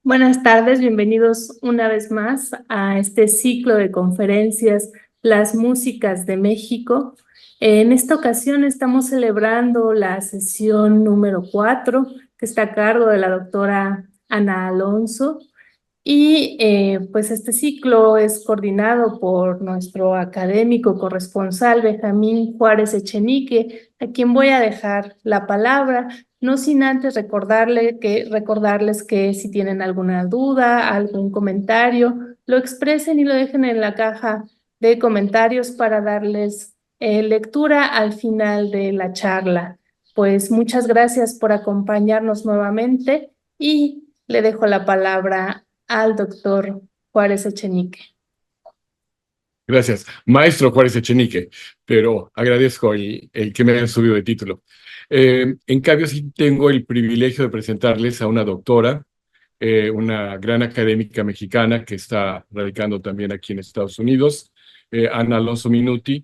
Buenas tardes, bienvenidos una vez más a este ciclo de conferencias Las Músicas de México. En esta ocasión estamos celebrando la sesión número 4, que está a cargo de la doctora Ana Alonso. Y pues este ciclo es coordinado por nuestro académico corresponsal Benjamín Juárez Echenique, a quien voy a dejar la palabra, no sin antes recordarles que si tienen alguna duda, algún comentario, lo expresen y lo dejen en la caja de comentarios para darles lectura al final de la charla. Pues muchas gracias por acompañarnos nuevamente y le dejo la palabra al doctor Juárez Echenique. Gracias, maestro Juárez Echenique, pero agradezco el que me hayan subido de título. En cambio, sí tengo el privilegio de presentarles a una doctora, una gran académica mexicana que está radicando también aquí en Estados Unidos, Ana Alonso Minuti,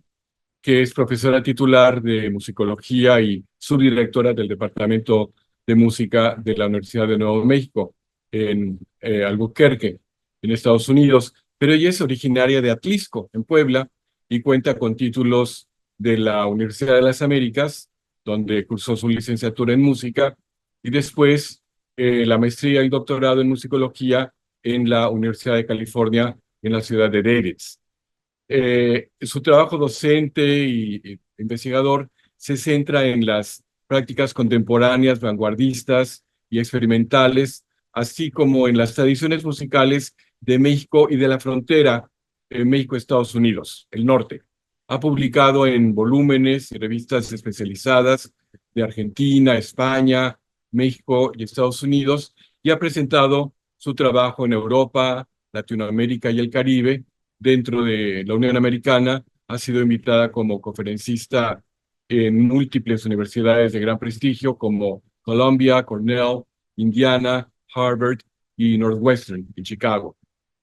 que es profesora titular de musicología y subdirectora del Departamento de Música de la Universidad de Nuevo México, en Albuquerque, en Estados Unidos. Pero ella es originaria de Atlisco, en Puebla, y cuenta con títulos de la Universidad de las Américas, donde cursó su licenciatura en música, y después la maestría y doctorado en musicología en la Universidad de California, en la ciudad de Davis. Su trabajo docente y investigador se centra en las prácticas contemporáneas, vanguardistas y experimentales, así como en las tradiciones musicales de México y de la frontera México-Estados Unidos, el norte. Ha publicado en volúmenes y revistas especializadas de Argentina, España, México y Estados Unidos, y ha presentado su trabajo en Europa, Latinoamérica y el Caribe. Dentro de la Unión Americana, ha sido invitada como conferencista en múltiples universidades de gran prestigio como Columbia, Cornell, Indiana, Harvard y Northwestern en Chicago.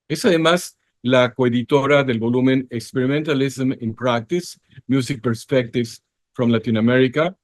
Es además la coeditora del volumen Experimentalism in Practice, Music Perspectives from Latin America,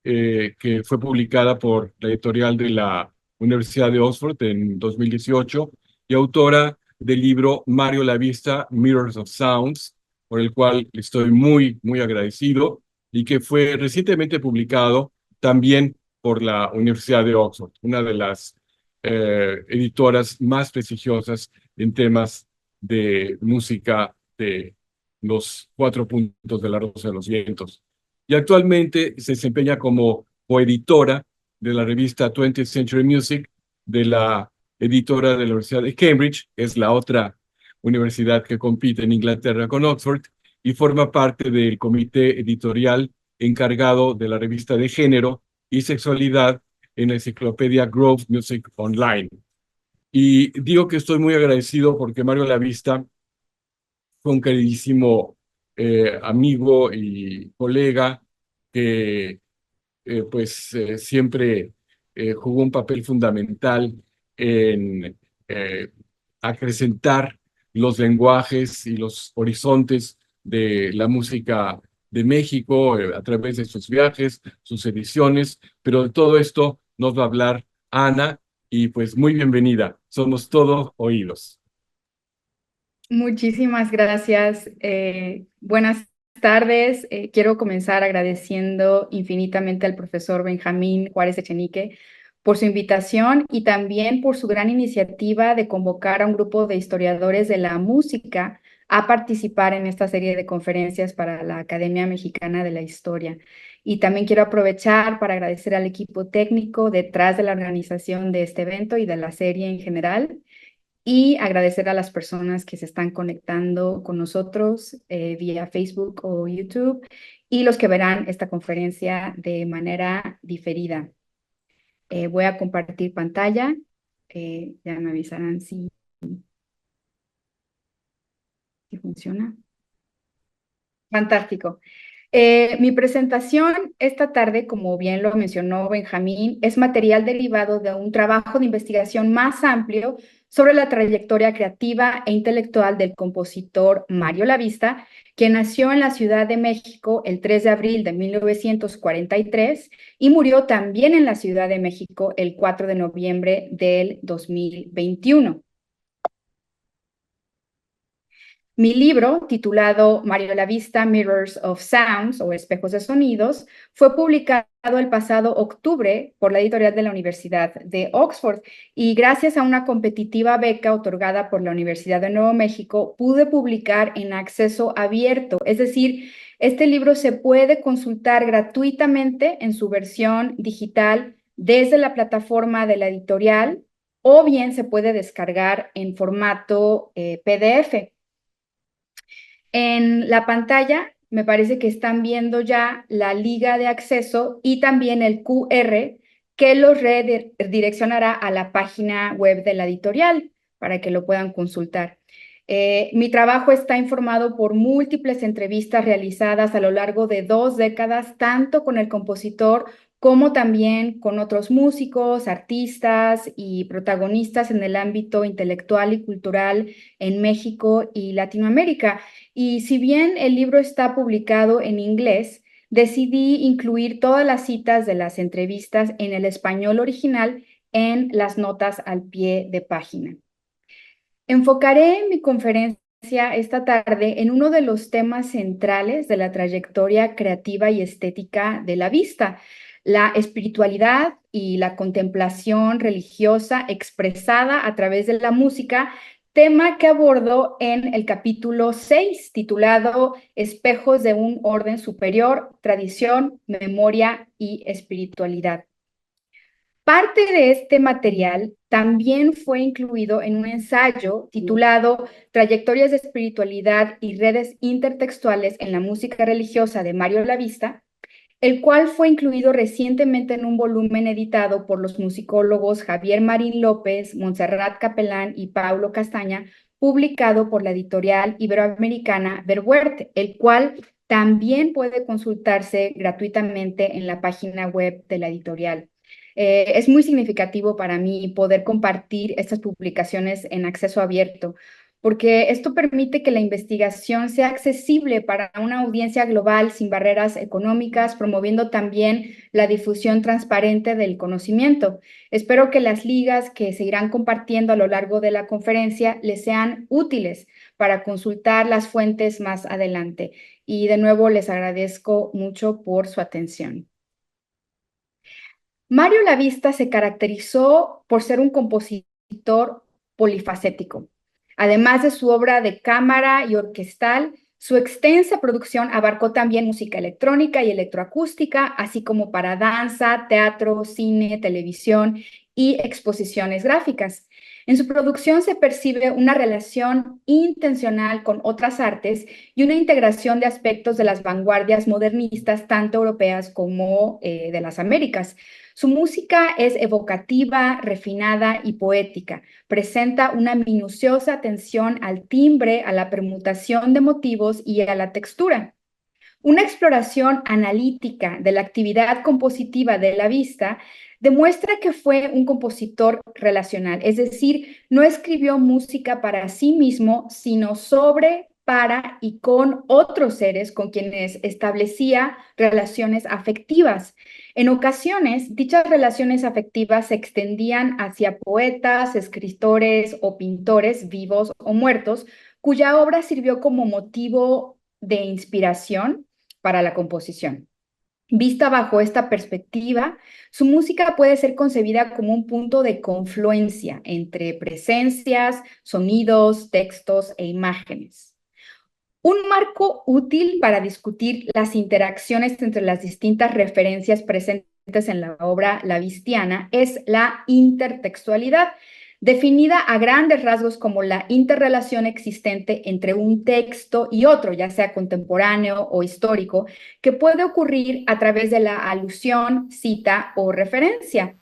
que fue publicada por la editorial de la Universidad de Oxford en 2018, y autora del libro Mario Lavista, Mirrors of Sounds, por el cual estoy muy agradecido, y que fue recientemente publicado también por la Universidad de Oxford, una de las editoras más prestigiosas en temas de música de los 4 puntos de la Rosa de los Vientos. Y actualmente se desempeña como coeditora de la revista 20th Century Music de la editora de la Universidad de Cambridge, que es la otra universidad que compite en Inglaterra con Oxford, y forma parte del comité editorial encargado de la revista de género y sexualidad en la enciclopedia Grove Music Online. Y digo que estoy muy agradecido porque Mario Lavista fue un queridísimo amigo y colega que siempre jugó un papel fundamental en acrecentar los lenguajes y los horizontes de la música de México a través de sus viajes, sus ediciones, pero de todo esto nos va a hablar Ana, y pues muy bienvenida, somos todos oídos. Muchísimas gracias. Buenas tardes. Quiero comenzar agradeciendo infinitamente al profesor Benjamín Juárez Echenique por su invitación y también por su gran iniciativa de convocar a un grupo de historiadores de la música a participar en esta serie de conferencias para la Academia Mexicana de la Historia. Y también quiero aprovechar para agradecer al equipo técnico detrás de la organización de este evento y de la serie en general, y agradecer a las personas que se están conectando con nosotros vía Facebook o YouTube, y los que verán esta conferencia de manera diferida. Voy a compartir pantalla. Ya me avisarán si funciona. Fantástico. Mi presentación esta tarde, como bien lo mencionó Benjamín, es material derivado de un trabajo de investigación más amplio sobre la trayectoria creativa e intelectual del compositor Mario Lavista, quien nació en la Ciudad de México el 3 de abril de 1943 y murió también en la Ciudad de México el 4 de noviembre del 2021. Mi libro, titulado Mario Lavista, Mirrors of Sounds, o Espejos de Sonidos, fue publicado el pasado octubre por la editorial de la Universidad de Oxford y gracias a una competitiva beca otorgada por la Universidad de Nuevo México, pude publicar en acceso abierto. Es decir, este libro se puede consultar gratuitamente en su versión digital desde la plataforma de la editorial o bien se puede descargar en formato PDF. En la pantalla me parece que están viendo ya la liga de acceso y también el QR que los redireccionará a la página web de la editorial para que lo puedan consultar. Mi trabajo está informado por múltiples entrevistas realizadas a lo largo de 2 décadas, tanto con el compositor como también con otros músicos, artistas y protagonistas en el ámbito intelectual y cultural en México y Latinoamérica. Y si bien el libro está publicado en inglés, decidí incluir todas las citas de las entrevistas en el español original en las notas al pie de página. Enfocaré mi conferencia esta tarde en uno de los temas centrales de la trayectoria creativa y estética de Lavista, la espiritualidad y la contemplación religiosa expresada a través de la música, tema que abordo en el capítulo 6, titulado Espejos de un orden superior, tradición, memoria y espiritualidad. Parte de este material también fue incluido en un ensayo titulado Trayectorias de espiritualidad y redes intertextuales en la música religiosa de Mario Lavista, el cual fue incluido recientemente en un volumen editado por los musicólogos Javier Marín López, Montserrat Capelán y Paulo Castaña, publicado por la editorial iberoamericana Verwerth, el cual también puede consultarse gratuitamente en la página web de la editorial. Es muy significativo para mí poder compartir estas publicaciones en acceso abierto, porque esto permite que la investigación sea accesible para una audiencia global sin barreras económicas, promoviendo también la difusión transparente del conocimiento. Espero que las ligas que se irán compartiendo a lo largo de la conferencia les sean útiles para consultar las fuentes más adelante. Y de nuevo les agradezco mucho por su atención. Mario Lavista se caracterizó por ser un compositor polifacético. Además de su obra de cámara y orquestal, su extensa producción abarcó también música electrónica y electroacústica, así como para danza, teatro, cine, televisión y exposiciones gráficas. En su producción se percibe una relación intencional con otras artes y una integración de aspectos de las vanguardias modernistas, tanto europeas como de las Américas. Su música es evocativa, refinada y poética. Presenta una minuciosa atención al timbre, a la permutación de motivos y a la textura. Una exploración analítica de la actividad compositiva de Lavista demuestra que fue un compositor relacional, es decir, no escribió música para sí mismo, sino sobre, para y con otros seres con quienes establecía relaciones afectivas. En ocasiones, dichas relaciones afectivas se extendían hacia poetas, escritores o pintores vivos o muertos, cuya obra sirvió como motivo de inspiración para la composición. Vista bajo esta perspectiva, su música puede ser concebida como un punto de confluencia entre presencias, sonidos, textos e imágenes. Un marco útil para discutir las interacciones entre las distintas referencias presentes en la obra lavistiana es la intertextualidad, definida a grandes rasgos como la interrelación existente entre un texto y otro, ya sea contemporáneo o histórico, que puede ocurrir a través de la alusión, cita o referencia.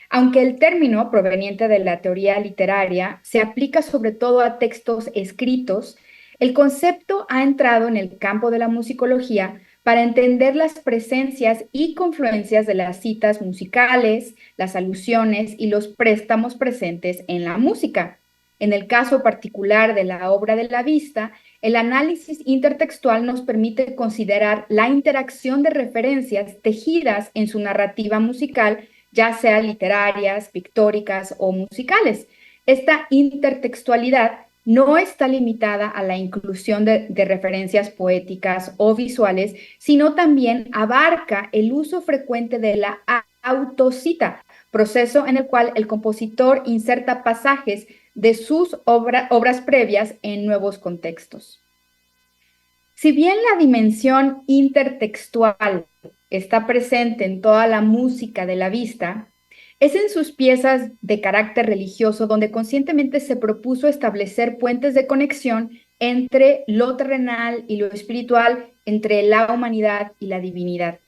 Aunque el término, proveniente de la teoría literaria, se aplica sobre todo a textos escritos, el concepto ha entrado en el campo de la musicología para entender las presencias y confluencias de las citas musicales, las alusiones y los préstamos presentes en la música. En el caso particular de la obra de la vista, el análisis intertextual nos permite considerar la interacción de referencias tejidas en su narrativa musical, ya sea literarias, pictóricas o musicales. Esta intertextualidad no está limitada a la inclusión de referencias poéticas o visuales, sino también abarca el uso frecuente de la autocita, proceso en el cual el compositor inserta pasajes de sus obras previas en nuevos contextos. Si bien la dimensión intertextual está presente en toda la música de la vista, es en sus piezas de carácter religioso donde conscientemente se propuso establecer puentes de conexión entre lo terrenal y lo espiritual, entre la humanidad y la divinidad.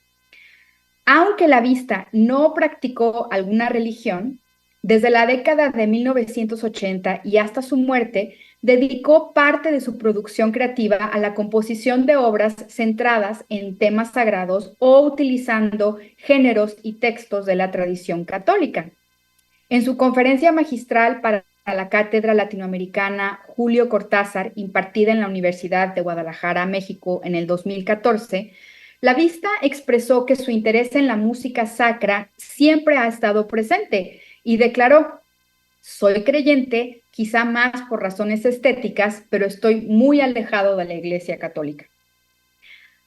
Aunque la vista no practicó alguna religión, desde la década de 1980 y hasta su muerte, dedicó parte de su producción creativa a la composición de obras centradas en temas sagrados o utilizando géneros y textos de la tradición católica. En su conferencia magistral para la Cátedra Latinoamericana Julio Cortázar, impartida en la Universidad de Guadalajara, México, en el 2014, la vista expresó que su interés en la música sacra siempre ha estado presente y declaró: soy creyente, quizá más por razones estéticas, pero estoy muy alejado de la Iglesia Católica.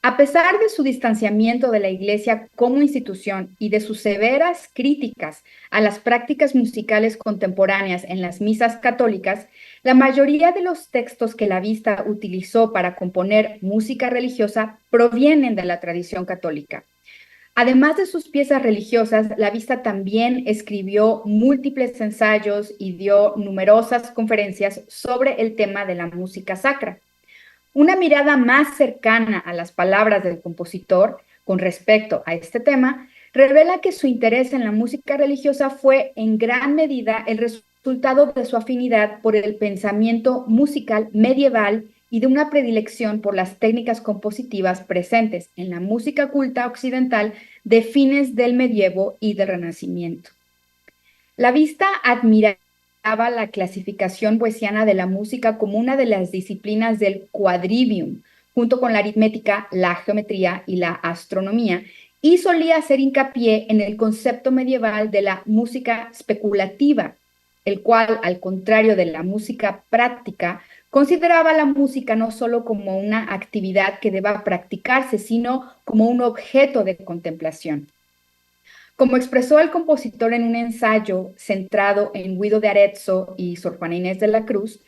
A pesar de su distanciamiento de la Iglesia como institución y de sus severas críticas a las prácticas musicales contemporáneas en las misas católicas, la mayoría de los textos que la vista utilizó para componer música religiosa provienen de la tradición católica. Además de sus piezas religiosas, la vista también escribió múltiples ensayos y dio numerosas conferencias sobre el tema de la música sacra. Una mirada más cercana a las palabras del compositor con respecto a este tema revela que su interés en la música religiosa fue en gran medida el resultado de su afinidad por el pensamiento musical medieval y de una predilección por las técnicas compositivas presentes en la música culta occidental de fines del medievo y del Renacimiento. La vista admiraba la clasificación boesiana de la música como una de las disciplinas del quadrivium, junto con la aritmética, la geometría y la astronomía, y solía hacer hincapié en el concepto medieval de la música especulativa, el cual, al contrario de la música práctica, consideraba la música no solo como una actividad que deba practicarse, sino como un objeto de contemplación. Como expresó el compositor en un ensayo centrado en Guido de Arezzo y Sor Juana Inés de la Cruz,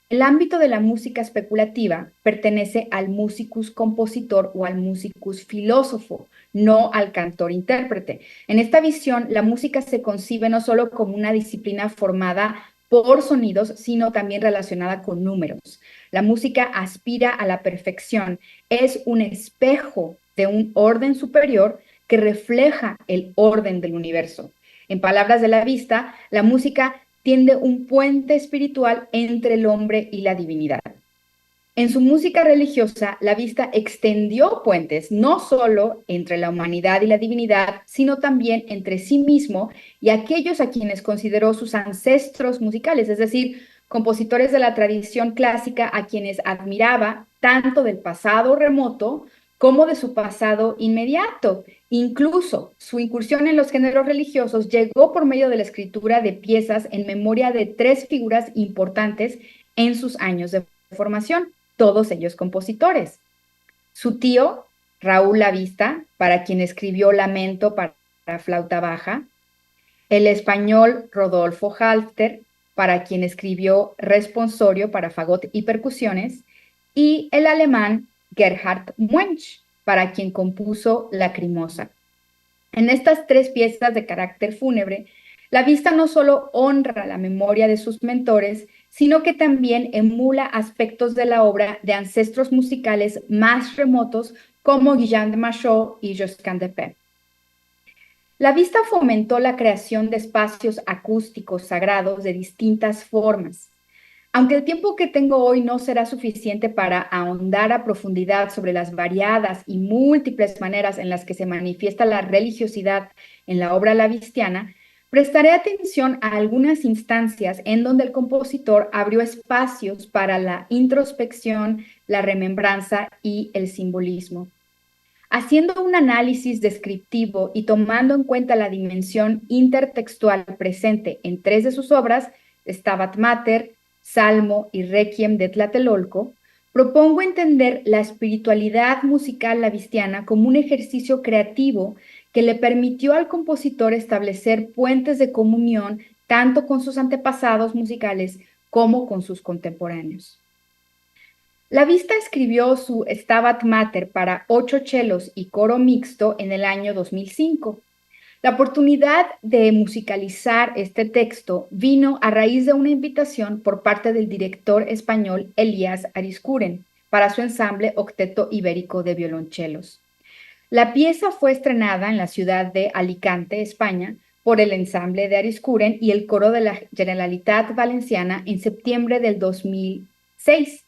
el ámbito de la música especulativa pertenece al musicus compositor o al musicus filósofo, no al cantor-intérprete. En esta visión, la música se concibe no solo como una disciplina formada por sonidos, sino también relacionada con números. La música aspira a la perfección, es un espejo de un orden superior que refleja el orden del universo. En palabras de la vista, la música tiende un puente espiritual entre el hombre y la divinidad. En su música religiosa, la vista extendió puentes no solo entre la humanidad y la divinidad, sino también entre sí mismo y aquellos a quienes consideró sus ancestros musicales, es decir, compositores de la tradición clásica a quienes admiraba tanto del pasado remoto como de su pasado inmediato. Incluso su incursión en los géneros religiosos llegó por medio de la escritura de piezas en memoria de 3 figuras importantes en sus años de formación, todos ellos compositores. Su tío, Raúl Lavista, para quien escribió Lamento para flauta baja, el español Rodolfo Halfter, para quien escribió Responsorio para fagot y percusiones, y el alemán Gerhard Muench, para quien compuso Lacrimosa. En estas 3 piezas de carácter fúnebre, la vista no solo honra la memoria de sus mentores, sino que también emula aspectos de la obra de ancestros musicales más remotos como Guillaume de Machaut y Josquin de Pez. La vista fomentó la creación de espacios acústicos sagrados de distintas formas. Aunque el tiempo que tengo hoy no será suficiente para ahondar a profundidad sobre las variadas y múltiples maneras en las que se manifiesta la religiosidad en la obra lavistiana, prestaré atención a algunas instancias en donde el compositor abrió espacios para la introspección, la remembranza y el simbolismo. Haciendo un análisis descriptivo y tomando en cuenta la dimensión intertextual presente en 3 de sus obras, Stabat Mater, Salmo y Requiem de Tlatelolco, propongo entender la espiritualidad musical lavistiana como un ejercicio creativo que le permitió al compositor establecer puentes de comunión tanto con sus antepasados musicales como con sus contemporáneos. La Vista escribió su Stabat Mater para 8 chelos y coro mixto en el año 2005. La oportunidad de musicalizar este texto vino a raíz de una invitación por parte del director español Elías Arizcuren para su ensamble Octeto Ibérico de Violonchelos. La pieza fue estrenada en la ciudad de Alicante, España, por el ensamble de Arizcuren y el coro de la Generalitat Valenciana en septiembre del 2006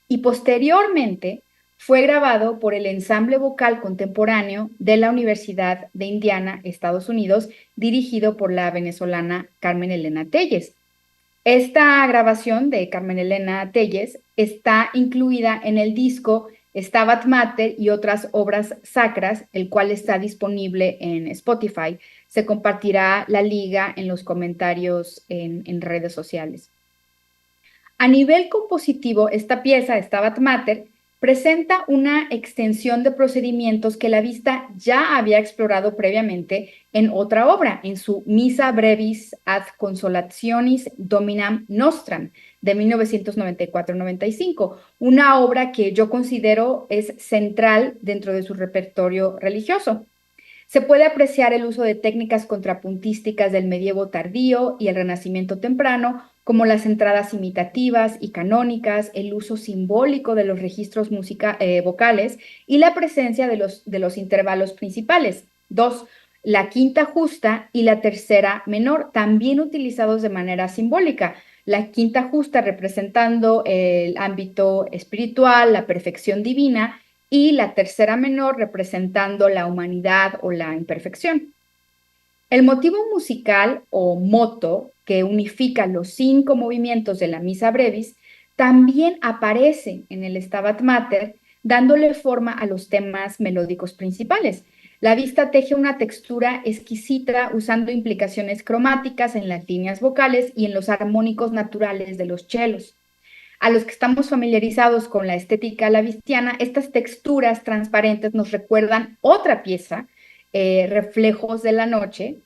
y posteriormente fue grabado por el ensamble vocal contemporáneo de la Universidad de Indiana, Estados Unidos, dirigido por la venezolana Carmen Elena Telles. Esta grabación de Carmen Elena Telles está incluida en el disco Stabat Mater y otras obras sacras, el cual está disponible en Spotify. Se compartirá la liga en los comentarios en redes sociales. A nivel compositivo, esta pieza, Stabat Mater, presenta una extensión de procedimientos que la Vista ya había explorado previamente en otra obra, en su Missa Brevis ad Consolationis Dominam Nostram, de 1994-95, una obra que yo considero es central dentro de su repertorio religioso. Se puede apreciar el uso de técnicas contrapuntísticas del medievo tardío y el renacimiento temprano, como las entradas imitativas y canónicas, el uso simbólico de los registros vocales y la presencia de los intervalos principales. 2. La quinta justa y la tercera menor, también utilizados de manera simbólica. La quinta justa representando el ámbito espiritual, la perfección divina, y la tercera menor representando la humanidad o la imperfección. El motivo musical o moto que unifica los 5 movimientos de la Missa Brevis también aparece en el Stabat Mater, dándole forma a los temas melódicos principales. La Vista teje una textura exquisita usando implicaciones cromáticas en las líneas vocales y en los armónicos naturales de los chelos. A los que estamos familiarizados con la estética lavistiana, estas texturas transparentes nos recuerdan otra pieza, Reflejos de la Noche,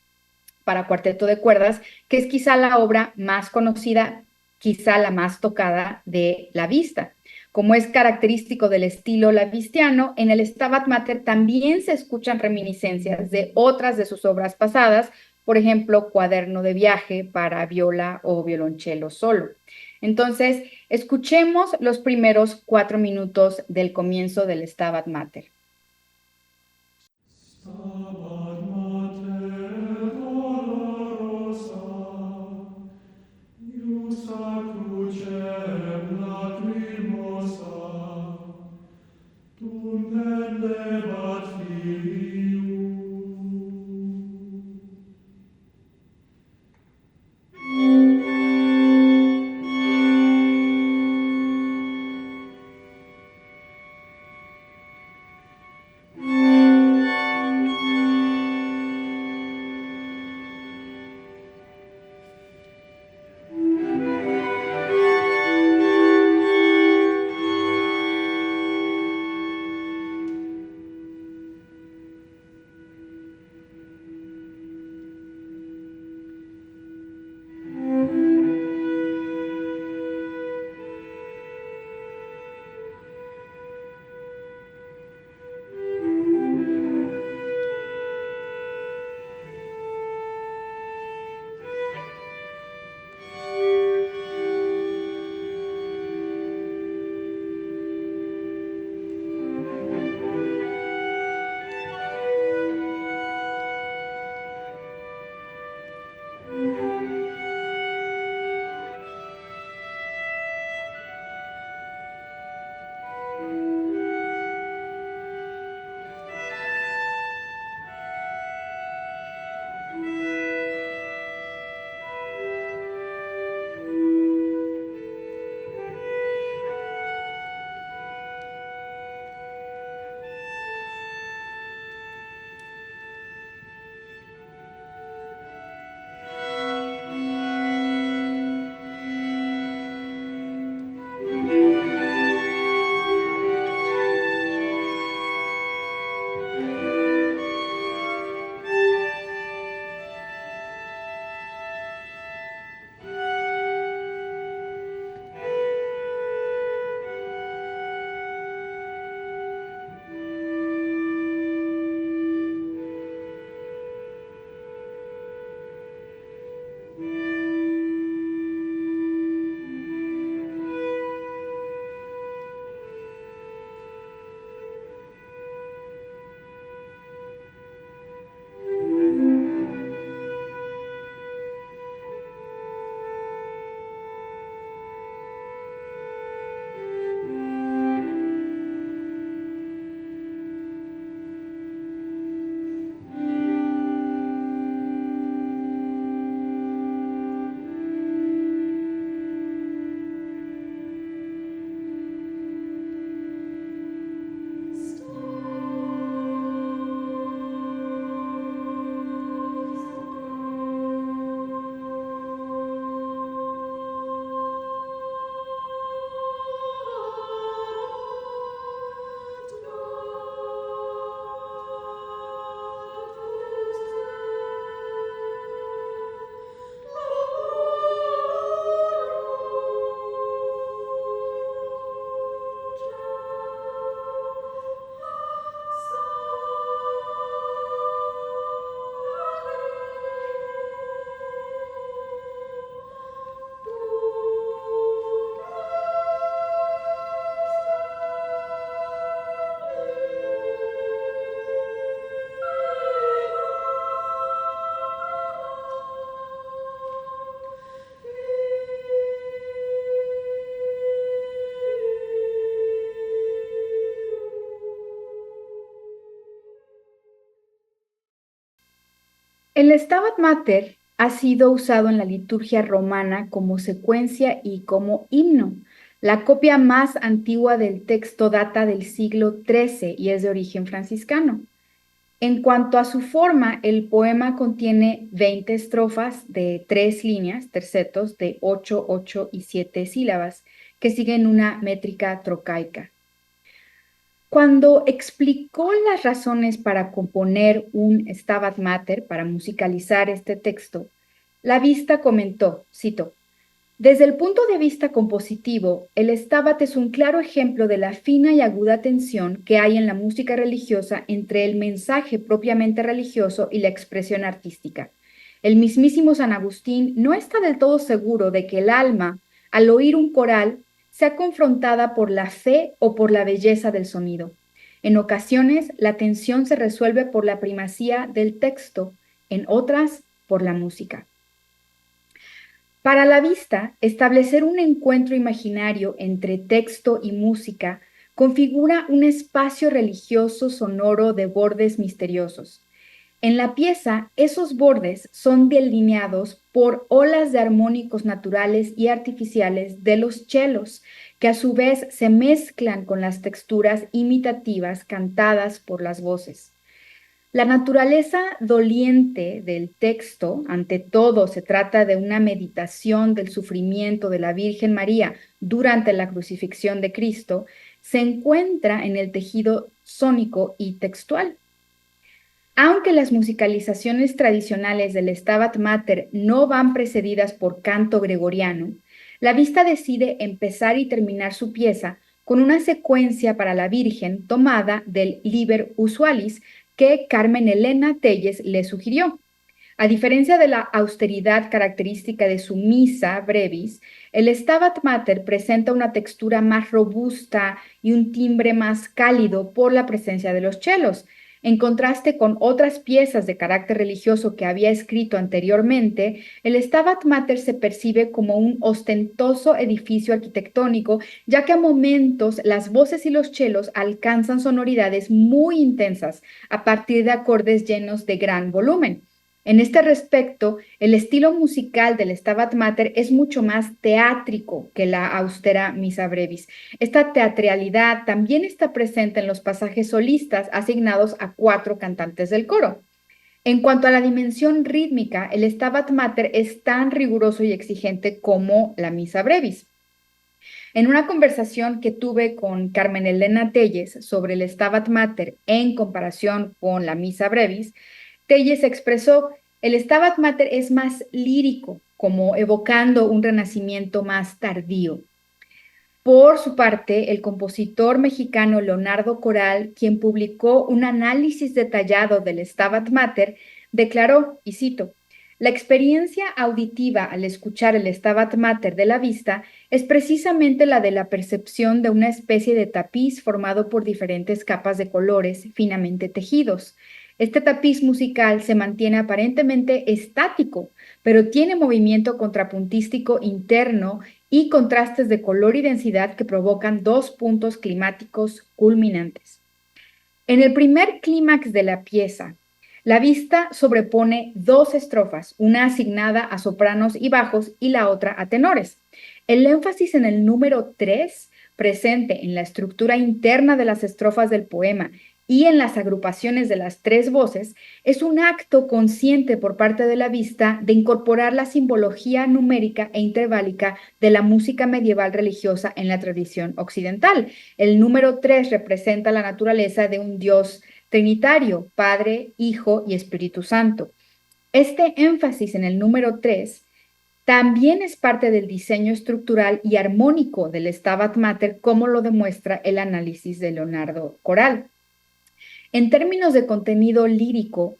para cuarteto de cuerdas, que es quizá la obra más conocida, quizá la más tocada de la Vista. Como es característico del estilo lavistiano, en el Stabat Mater también se escuchan reminiscencias de otras de sus obras pasadas, por ejemplo, Cuaderno de viaje para viola o violonchelo solo. Entonces, escuchemos los primeros 4 minutos del comienzo del Stabat Mater. Stabat Mater dolorosa, iusa crucem lacrimosa, tum pendebat filium. El Stabat Mater ha sido usado en la liturgia romana como secuencia y como himno. La copia más antigua del texto data del siglo XIII y es de origen franciscano. En cuanto a su forma, el poema contiene 20 estrofas de 3 líneas, tercetos, de 8, 8 y 7 sílabas, que siguen una métrica trocaica. Cuando explicó las razones para componer un Stabat Mater, para musicalizar este texto, la Vista comentó, cito, desde el punto de vista compositivo, el Stabat es un claro ejemplo de la fina y aguda tensión que hay en la música religiosa entre el mensaje propiamente religioso y la expresión artística. El mismísimo San Agustín no está del todo seguro de que el alma, al oír un coral, sea confrontada por la fe o por la belleza del sonido. En ocasiones, la tensión se resuelve por la primacía del texto, en otras, por la música. Para la Vista, establecer un encuentro imaginario entre texto y música configura un espacio religioso sonoro de bordes misteriosos. En la pieza, esos bordes son delineados por olas de armónicos naturales y artificiales de los chelos, que a su vez se mezclan con las texturas imitativas cantadas por las voces. La naturaleza doliente del texto, ante todo, se trata de una meditación del sufrimiento de la Virgen María durante la crucifixión de Cristo, se encuentra en el tejido sónico y textual. Aunque las musicalizaciones tradicionales del Stabat Mater no van precedidas por canto gregoriano, la Vista decide empezar y terminar su pieza con una secuencia para la Virgen tomada del Liber Usualis que Carmen Elena Telles le sugirió. A diferencia de la austeridad característica de su Missa Brevis, el Stabat Mater presenta una textura más robusta y un timbre más cálido por la presencia de los chelos. En contraste con otras piezas de carácter religioso que había escrito anteriormente, el Stabat Mater se percibe como un ostentoso edificio arquitectónico, ya que a momentos las voces y los chelos alcanzan sonoridades muy intensas a partir de acordes llenos de gran volumen. En este respecto, el estilo musical del Stabat Mater es mucho más teátrico que la austera Missa Brevis. Esta teatralidad también está presente en los pasajes solistas asignados a 4 cantantes del coro. En cuanto a la dimensión rítmica, el Stabat Mater es tan riguroso y exigente como la Missa Brevis. En una conversación que tuve con Carmen Elena Telles sobre el Stabat Mater en comparación con la Missa Brevis, Telles expresó, el Stabat Mater es más lírico, como evocando un renacimiento más tardío. Por su parte, el compositor mexicano Leonardo Coral, quien publicó un análisis detallado del Stabat Mater, declaró, y cito, la experiencia auditiva al escuchar el Stabat Mater de la Vista es precisamente la de la percepción de una especie de tapiz formado por diferentes capas de colores finamente tejidos. Este tapiz musical se mantiene aparentemente estático, pero tiene movimiento contrapuntístico interno y contrastes de color y densidad que provocan 2 puntos climáticos culminantes. En el primer clímax de la pieza, la Vista sobrepone 2 estrofas, una asignada a sopranos y bajos y la otra a tenores. El énfasis en el número 3, presente en la estructura interna de las estrofas del poema y en las agrupaciones de las 3 voces, es un acto consciente por parte de la Vista de incorporar la simbología numérica e interválica de la música medieval religiosa en la tradición occidental. El número 3 representa la naturaleza de un Dios trinitario, Padre, Hijo y Espíritu Santo. Este énfasis en el número 3 también es parte del diseño estructural y armónico del Stabat Mater, como lo demuestra el análisis de Leonardo Coral. En términos de contenido lírico,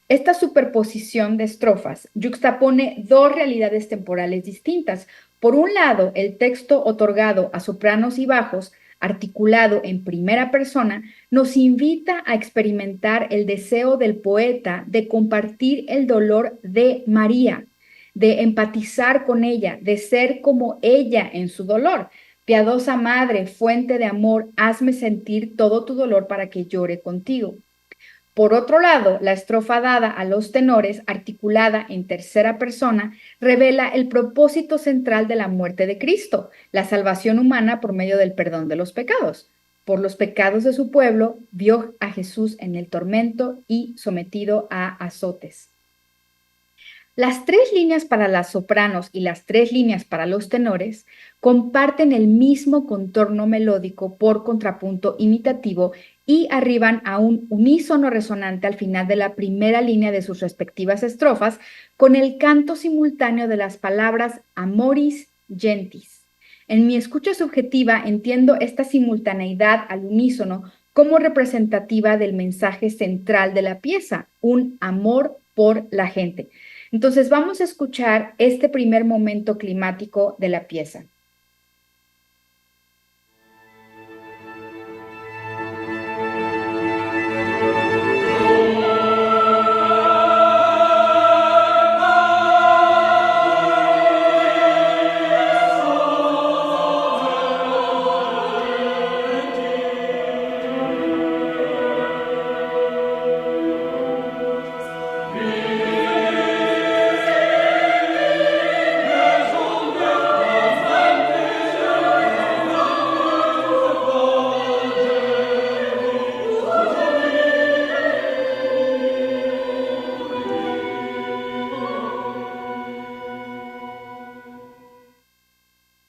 esta superposición de estrofas yuxtapone 2 realidades temporales distintas. Por un lado, el texto otorgado a sopranos y bajos, articulado en primera persona, nos invita a experimentar el deseo del poeta de compartir el dolor de María, de empatizar con ella, de ser como ella en su dolor. Piadosa Madre, fuente de amor, hazme sentir todo tu dolor para que llore contigo. Por otro lado, la estrofa dada a los tenores, articulada en tercera persona, revela el propósito central de la muerte de Cristo, la salvación humana por medio del perdón de los pecados. Por los pecados de su pueblo, vio a Jesús en el tormento y sometido a azotes. Las 3 líneas para las sopranos y las 3 líneas para los tenores comparten el mismo contorno melódico por contrapunto imitativo y arriban a un unísono resonante al final de la primera línea de sus respectivas estrofas con el canto simultáneo de las palabras amoris gentis. En mi escucha subjetiva entiendo esta simultaneidad al unísono como representativa del mensaje central de la pieza, un amor por la gente. Entonces vamos a escuchar este primer momento climático de la pieza.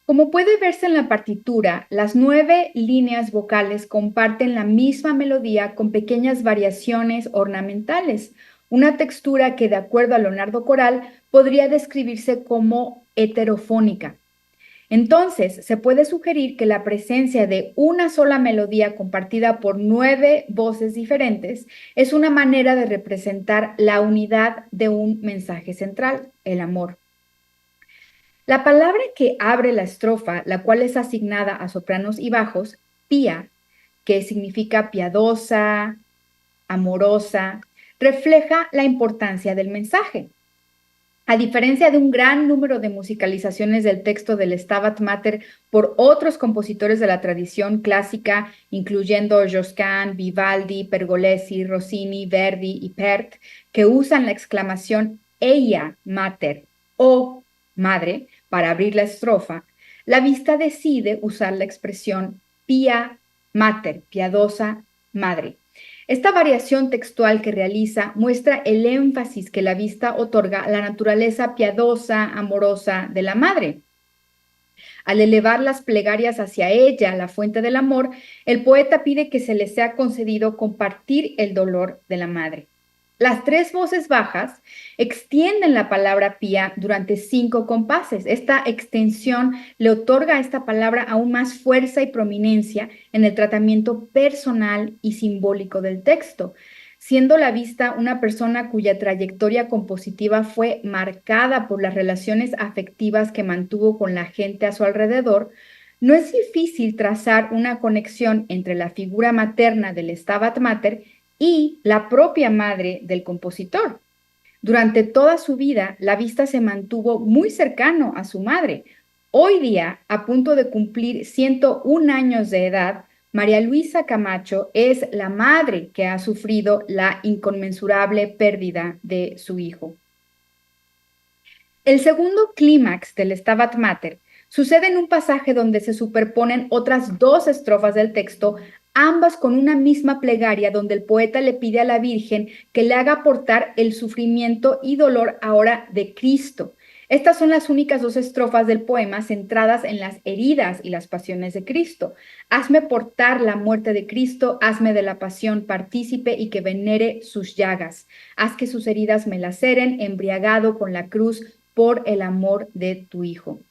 Como puede verse en la partitura, las 9 líneas vocales comparten la misma melodía con pequeñas variaciones ornamentales, una textura que, de acuerdo a Leonardo Coral, podría describirse como heterofónica. Entonces, se puede sugerir que la presencia de una sola melodía compartida por 9 voces diferentes es una manera de representar la unidad de un mensaje central, el amor. La palabra que abre la estrofa, la cual es asignada a sopranos y bajos, pía, que significa piadosa, amorosa, refleja la importancia del mensaje. A diferencia de un gran número de musicalizaciones del texto del Stabat Mater por otros compositores de la tradición clásica, incluyendo Josquin, Vivaldi, Pergolesi, Rossini, Verdi y Pärt, que usan la exclamación Eia Mater o madre para abrir la estrofa, la vista decide usar la expresión Pia Mater, piadosa madre. Esta variación textual que realiza muestra el énfasis que la vista otorga a la naturaleza piadosa, amorosa de la madre. Al elevar las plegarias hacia ella, la fuente del amor, el poeta pide que se le sea concedido compartir el dolor de la madre. Las 3 voces bajas extienden la palabra pía durante 5 compases. Esta extensión le otorga a esta palabra aún más fuerza y prominencia en el tratamiento personal y simbólico del texto, siendo la vista una persona cuya trayectoria compositiva fue marcada por las relaciones afectivas que mantuvo con la gente a su alrededor. No es difícil trazar una conexión entre la figura materna del Stabat Mater y la propia madre del compositor. Durante toda su vida, la vista se mantuvo muy cercano a su madre. Hoy día, a punto de cumplir 101 años de edad, María Luisa Camacho es la madre que ha sufrido la inconmensurable pérdida de su hijo. El segundo clímax del Stabat Mater sucede en un pasaje donde se superponen otras 2 estrofas del texto, ambas con una misma plegaria donde el poeta le pide a la Virgen que le haga portar el sufrimiento y dolor ahora de Cristo. Estas son las únicas 2 estrofas del poema centradas en las heridas y las pasiones de Cristo. Hazme portar la muerte de Cristo, hazme de la pasión partícipe y que venere sus llagas. Haz que sus heridas me laceren, embriagado con la cruz por el amor de tu Hijo.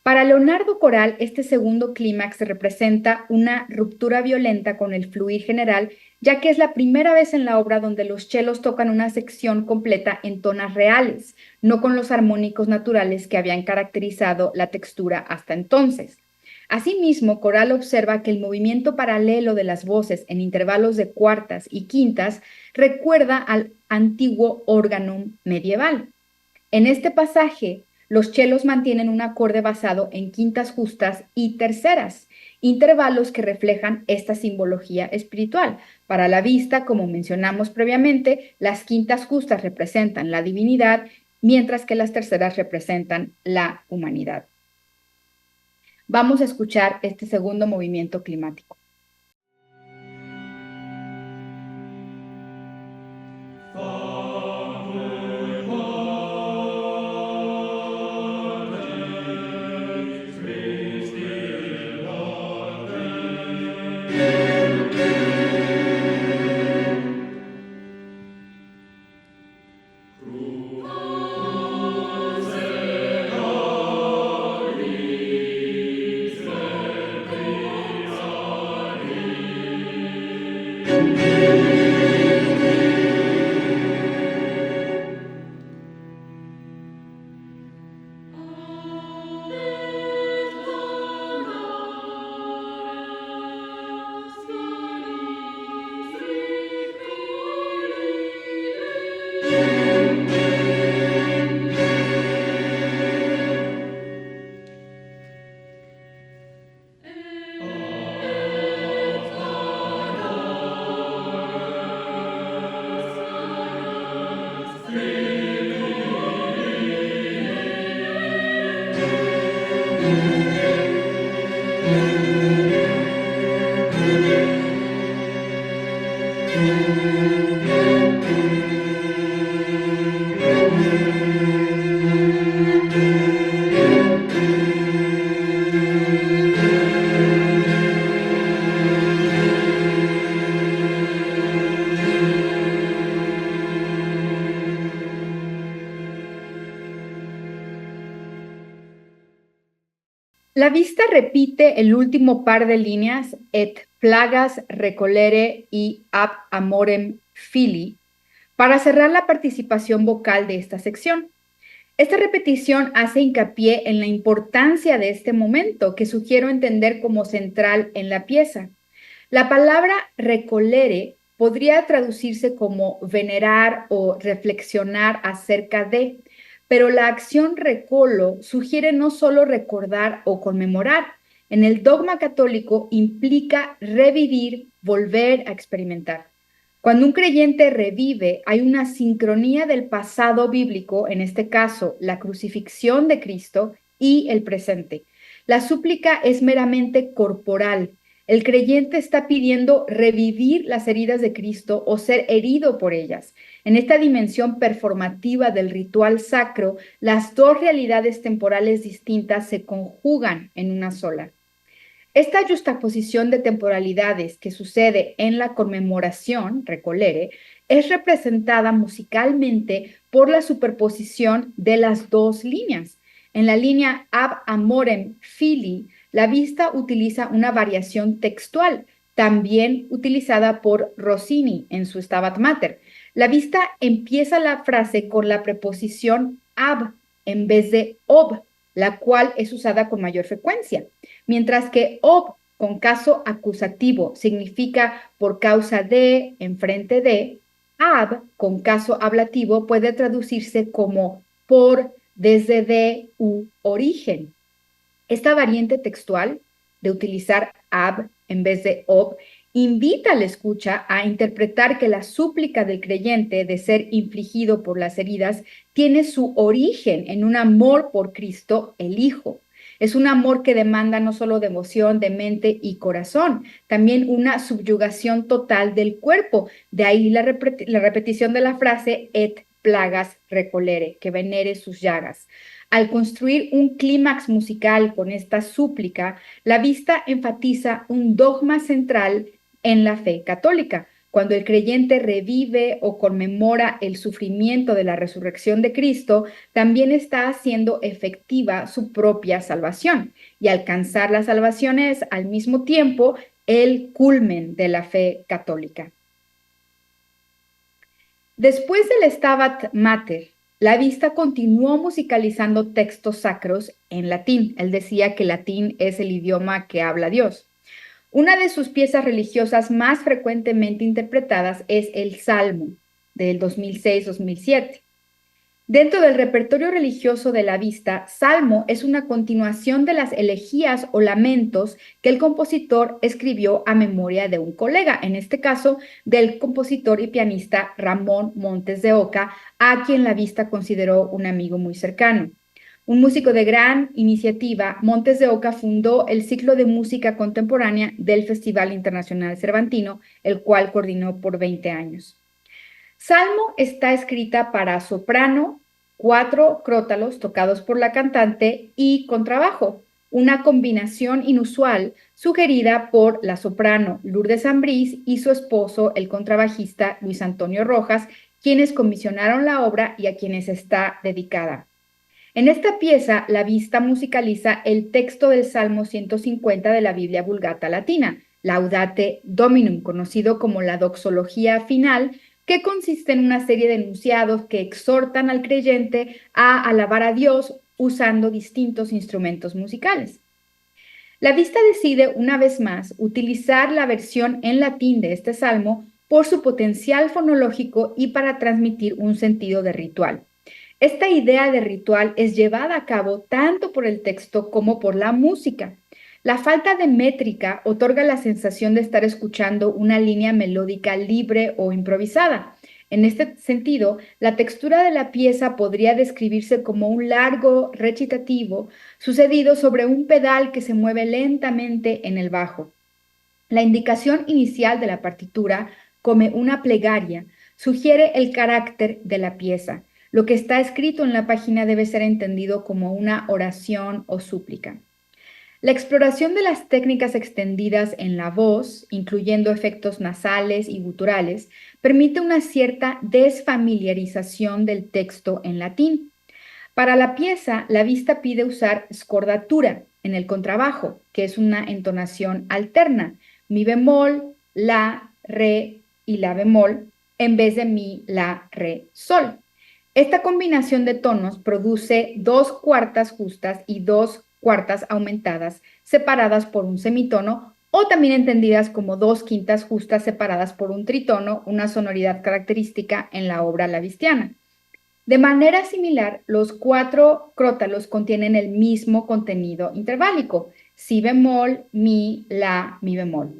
Para Leonardo Coral, este segundo clímax representa una ruptura violenta con el fluir general, ya que es la primera vez en la obra donde los chelos tocan una sección completa en tonas reales, no con los armónicos naturales que habían caracterizado la textura hasta entonces. Asimismo, Coral observa que el movimiento paralelo de las voces en intervalos de cuartas y quintas recuerda al antiguo órganum medieval. En este pasaje, los chelos mantienen un acorde basado en quintas justas y terceras, intervalos que reflejan esta simbología espiritual. Para la vista, como mencionamos previamente, las quintas justas representan la divinidad, mientras que las terceras representan la humanidad. Vamos a escuchar este segundo movimiento climático. La vista repite el último par de líneas et plagas recolere y ab amorem fili para cerrar la participación vocal de esta sección. Esta repetición hace hincapié en la importancia de este momento que sugiero entender como central en la pieza. La palabra recolere podría traducirse como venerar o reflexionar acerca de, pero la acción recolo sugiere no solo recordar o conmemorar. En el dogma católico implica revivir, volver a experimentar. Cuando un creyente revive, hay una sincronía del pasado bíblico, en este caso, la crucifixión de Cristo, y el presente. La súplica es meramente corporal. El creyente está pidiendo revivir las heridas de Cristo o ser herido por ellas. En esta dimensión performativa del ritual sacro, las dos realidades temporales distintas se conjugan en una sola. Esta juxtaposición de temporalidades que sucede en la conmemoración, recolere, es representada musicalmente por la superposición de las dos líneas. En la línea ab amorem fili, la vista utiliza una variación textual, también utilizada por Rossini en su Stabat Mater. La vista empieza la frase con la preposición ab en vez de ob, la cual es usada con mayor frecuencia, mientras que ob con caso acusativo significa por causa de, enfrente de, ab con caso ablativo puede traducirse como por, desde de u origen. Esta variante textual de utilizar ab en vez de ob invita al escucha a interpretar que la súplica del creyente de ser infligido por las heridas tiene su origen en un amor por Cristo, el Hijo. Es un amor que demanda no solo devoción de mente y corazón, también una subyugación total del cuerpo. De ahí la repetición de la frase et plagas recolere, que venere sus llagas. Al construir un clímax musical con esta súplica, la vista enfatiza un dogma central en la fe católica. Cuando el creyente revive o conmemora el sufrimiento de la resurrección de Cristo, también está haciendo efectiva su propia salvación. Y alcanzar la salvación es, al mismo tiempo, el culmen de la fe católica. Después del Stabat Mater, la vista continuó musicalizando textos sacros en latín. Él decía que latín es el idioma que habla Dios. Una de sus piezas religiosas más frecuentemente interpretadas es el Salmo del 2006-2007. Dentro del repertorio religioso de la vista, salmo es una continuación de las elegías o lamentos que el compositor escribió a memoria de un colega, en este caso del compositor y pianista Ramón Montes de Oca, a quien la vista consideró un amigo muy cercano. Un músico de gran iniciativa, Montes de Oca fundó el ciclo de música contemporánea del Festival Internacional Cervantino, el cual coordinó por 20 años. Salmo está escrita para soprano, 4 crótalos tocados por la cantante y contrabajo, una combinación inusual sugerida por la soprano Lourdes Ambrís y su esposo, el contrabajista Luis Antonio Rojas, quienes comisionaron la obra y a quienes está dedicada. En esta pieza, la vista musicaliza el texto del Salmo 150 de la Biblia Vulgata Latina, Laudate Dominum, conocido como la doxología final, que consiste en una serie de enunciados que exhortan al creyente a alabar a Dios usando distintos instrumentos musicales. La vista decide una vez más utilizar la versión en latín de este salmo por su potencial fonológico y para transmitir un sentido de ritual. Esta idea de ritual es llevada a cabo tanto por el texto como por la música. La falta de métrica otorga la sensación de estar escuchando una línea melódica libre o improvisada. En este sentido, la textura de la pieza podría describirse como un largo recitativo sucedido sobre un pedal que se mueve lentamente en el bajo. La indicación inicial de la partitura, como una plegaria, sugiere el carácter de la pieza. Lo que está escrito en la página debe ser entendido como una oración o súplica. La exploración de las técnicas extendidas en la voz, incluyendo efectos nasales y guturales, permite una cierta desfamiliarización del texto en latín. Para la pieza, la vista pide usar scordatura en el contrabajo, que es una entonación alterna, mi bemol, la, re y la bemol, en vez de mi, la, re, sol. Esta combinación de tonos produce 2 cuartas justas y 2 cuartas aumentadas, separadas por un semitono, o también entendidas como 2 quintas justas separadas por un tritono, una sonoridad característica en la obra lavistiana. De manera similar, los 4 crótalos contienen el mismo contenido interválico, si bemol, mi, la, mi bemol.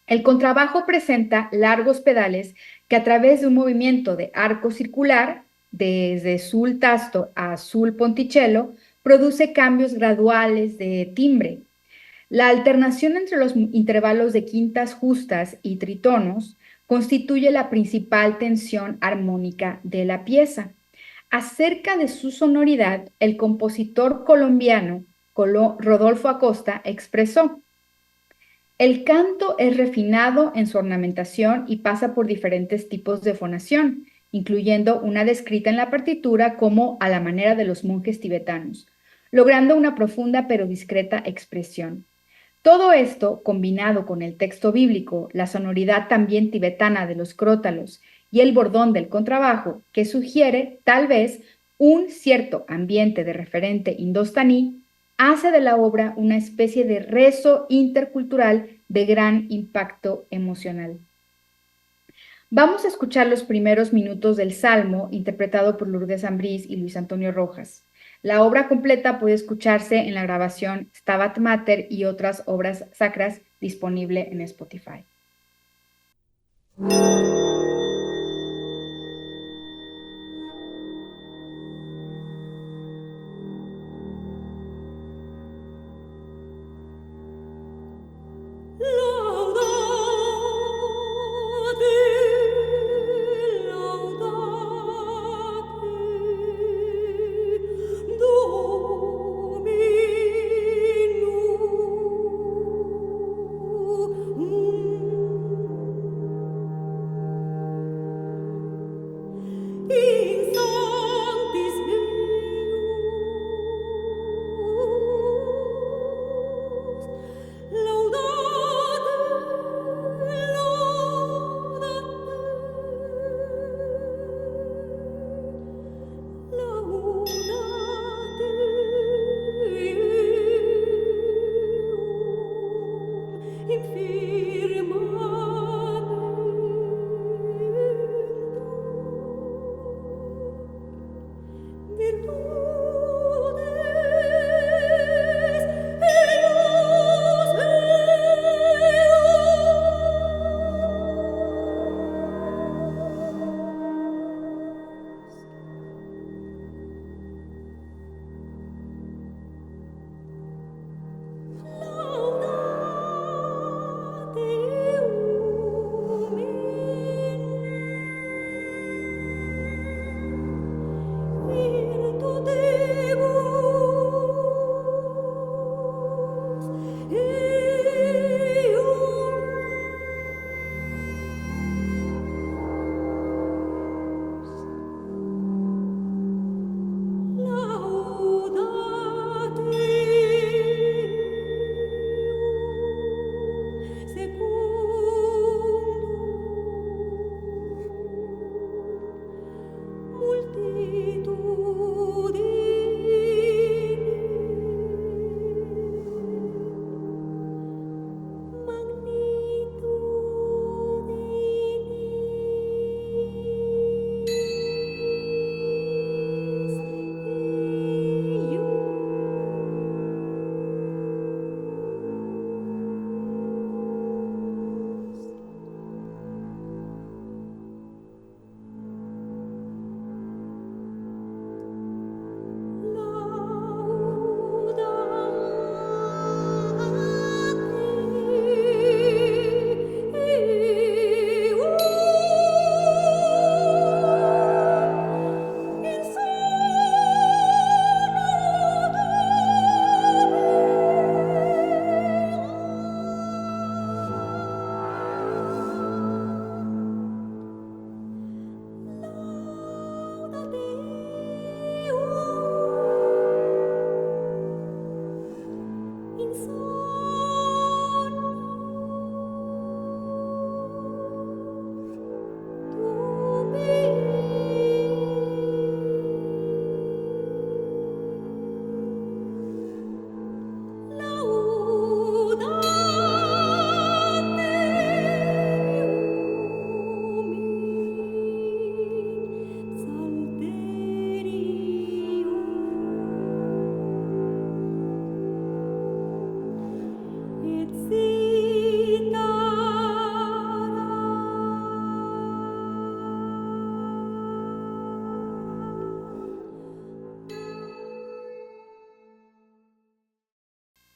El contrabajo presenta largos pedales que a través de un movimiento de arco circular, desde sul tasto a sul ponticello, produce cambios graduales de timbre. La alternación entre los intervalos de quintas justas y tritonos constituye la principal tensión armónica de la pieza. Acerca de su sonoridad, el compositor colombiano Rodolfo Acosta expresó: el canto es refinado en su ornamentación y pasa por diferentes tipos de fonación, incluyendo una descrita en la partitura como a la manera de los monjes tibetanos, logrando una profunda pero discreta expresión. Todo esto, combinado con el texto bíblico, la sonoridad también tibetana de los crótalos y el bordón del contrabajo, que sugiere, tal vez, un cierto ambiente de referente indostaní, hace de la obra una especie de rezo intercultural de gran impacto emocional. Vamos a escuchar los primeros minutos del Salmo, interpretado por Lourdes Ambrís y Luis Antonio Rojas. La obra completa puede escucharse en la grabación Stabat Mater y otras obras sacras disponible en Spotify. Domino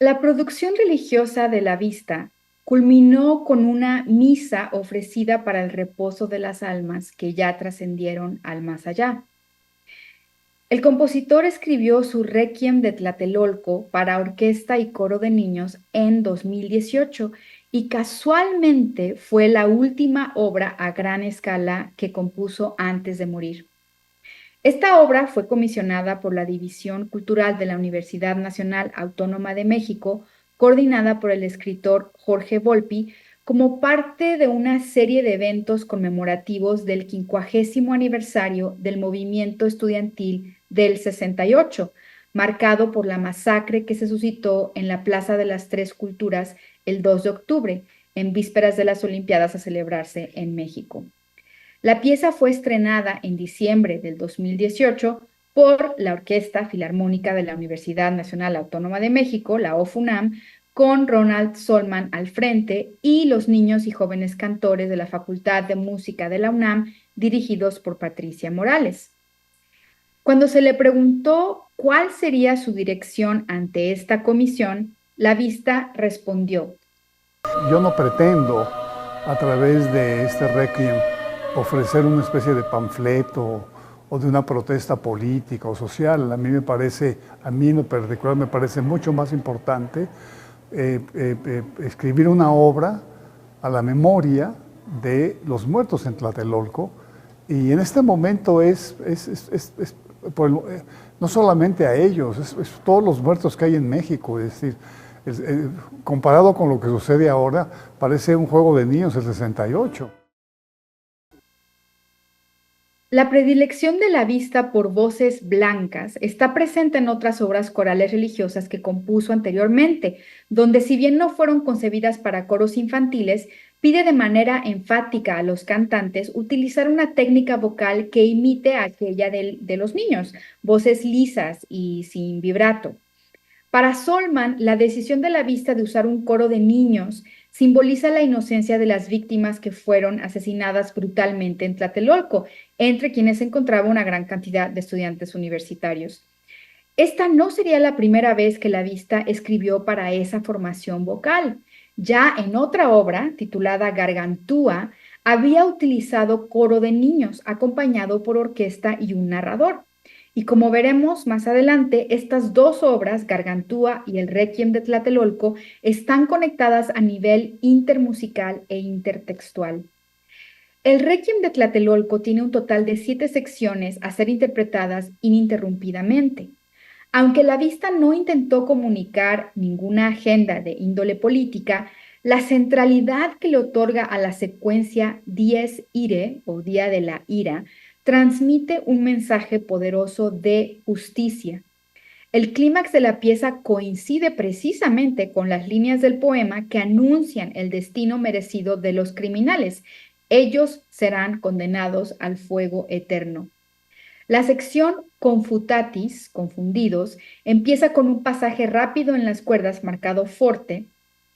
La producción religiosa de la vista culminó con una misa ofrecida para el reposo de las almas que ya trascendieron al más allá. El compositor escribió su Requiem de Tlatelolco para orquesta y coro de niños en 2018 y casualmente fue la última obra a gran escala que compuso antes de morir. Esta obra fue comisionada por la División Cultural de la Universidad Nacional Autónoma de México, coordinada por el escritor Jorge Volpi, como parte de una serie de eventos conmemorativos del 50º aniversario del movimiento estudiantil del 68, marcado por la masacre que se suscitó en la Plaza de las Tres Culturas el 2 de octubre, en vísperas de las Olimpiadas a celebrarse en México. La pieza fue estrenada en diciembre del 2018 por la Orquesta Filarmónica de la Universidad Nacional Autónoma de México, la OFUNAM, con Ronald Solman al frente y los niños y jóvenes cantores de la Facultad de Música de la UNAM, dirigidos por Patricia Morales. Cuando se le preguntó cuál sería su dirección ante esta comisión, la Vista respondió: Yo no pretendo, a través de este requiem, ofrecer una especie de panfleto o de una protesta política o social. A mí en lo particular me parece mucho más importante escribir una obra a la memoria de los muertos en Tlatelolco, y en este momento no solamente a ellos, es todos los muertos que hay en México. Es decir, comparado con lo que sucede ahora, parece un juego de niños el 68. La predilección de la Vista por voces blancas está presente en otras obras corales religiosas que compuso anteriormente, donde, si bien no fueron concebidas para coros infantiles, pide de manera enfática a los cantantes utilizar una técnica vocal que imite a aquella de los niños, voces lisas y sin vibrato. Para Solman, la decisión de la Vista de usar un coro de niños simboliza la inocencia de las víctimas que fueron asesinadas brutalmente en Tlatelolco, entre quienes se encontraba una gran cantidad de estudiantes universitarios. Esta no sería la primera vez que la Vista escribió para esa formación vocal. Ya en otra obra, titulada Gargantúa, había utilizado coro de niños, acompañado por orquesta y un narrador. Y como veremos más adelante, estas dos obras, Gargantúa y el Requiem de Tlatelolco, están conectadas a nivel intermusical e intertextual. El Requiem de Tlatelolco tiene un total de 7 secciones a ser interpretadas ininterrumpidamente. Aunque la Vista no intentó comunicar ninguna agenda de índole política, la centralidad que le otorga a la secuencia Dies Irae, o Día de la Ira, transmite un mensaje poderoso de justicia. El clímax de la pieza coincide precisamente con las líneas del poema que anuncian el destino merecido de los criminales. Ellos serán condenados al fuego eterno. La sección Confutatis, confundidos, empieza con un pasaje rápido en las cuerdas marcado forte,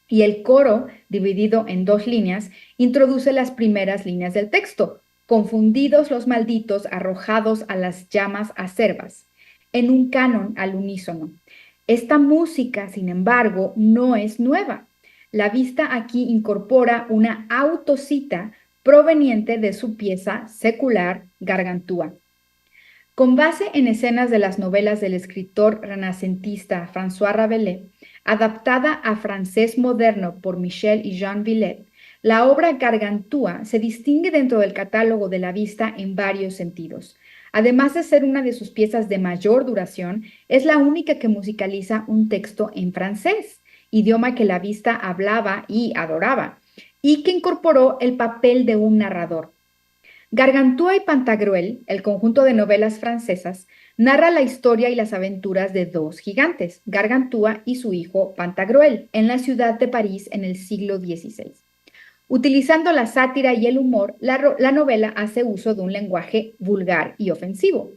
y el coro, dividido en 2 líneas, introduce las primeras líneas del texto: confundidos los malditos, arrojados a las llamas acerbas, en un canon al unísono. Esta música, sin embargo, no es nueva. La Vista aquí incorpora una autocita proveniente de su pieza secular Gargantúa. Con base en escenas de las novelas del escritor renacentista François Rabelais, adaptada a francés moderno por Michel y Jean Villette, la obra Gargantúa se distingue dentro del catálogo de la Vista en varios sentidos. Además de ser una de sus piezas de mayor duración, es la única que musicaliza un texto en francés, idioma que la Vista hablaba y adoraba, y que incorporó el papel de un narrador. Gargantúa y Pantagruel, el conjunto de novelas francesas, narra la historia y las aventuras de 2 gigantes, Gargantúa y su hijo Pantagruel, en la ciudad de París en el siglo XVI. Utilizando la sátira y el humor, la novela hace uso de un lenguaje vulgar y ofensivo.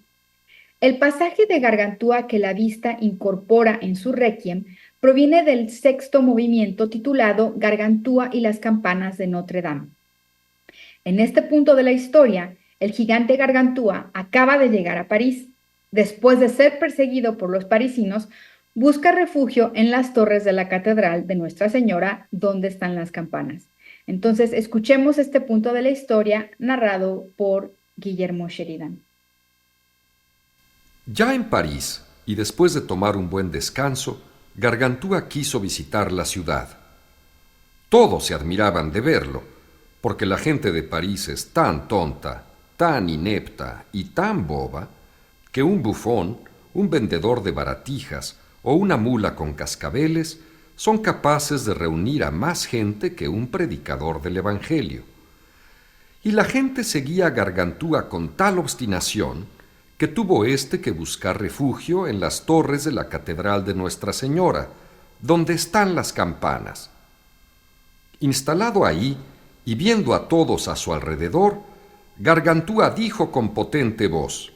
El pasaje de Gargantúa que la Vista incorpora en su Requiem proviene del 6º movimiento titulado Gargantúa y las campanas de Notre Dame. En este punto de la historia, el gigante Gargantúa acaba de llegar a París. Después de ser perseguido por los parisinos, busca refugio en las torres de la Catedral de Nuestra Señora, donde están las campanas. Entonces, escuchemos este punto de la historia narrado por Guillermo Sheridan. Ya en París, y después de tomar un buen descanso, Gargantúa quiso visitar la ciudad. Todos se admiraban de verlo, porque la gente de París es tan tonta, tan inepta y tan boba, que un bufón, un vendedor de baratijas o una mula con cascabeles son capaces de reunir a más gente que un predicador del Evangelio. Y la gente seguía a Gargantúa con tal obstinación que tuvo éste que buscar refugio en las torres de la Catedral de Nuestra Señora, donde están las campanas. Instalado ahí y viendo a todos a su alrededor, Gargantúa dijo con potente voz: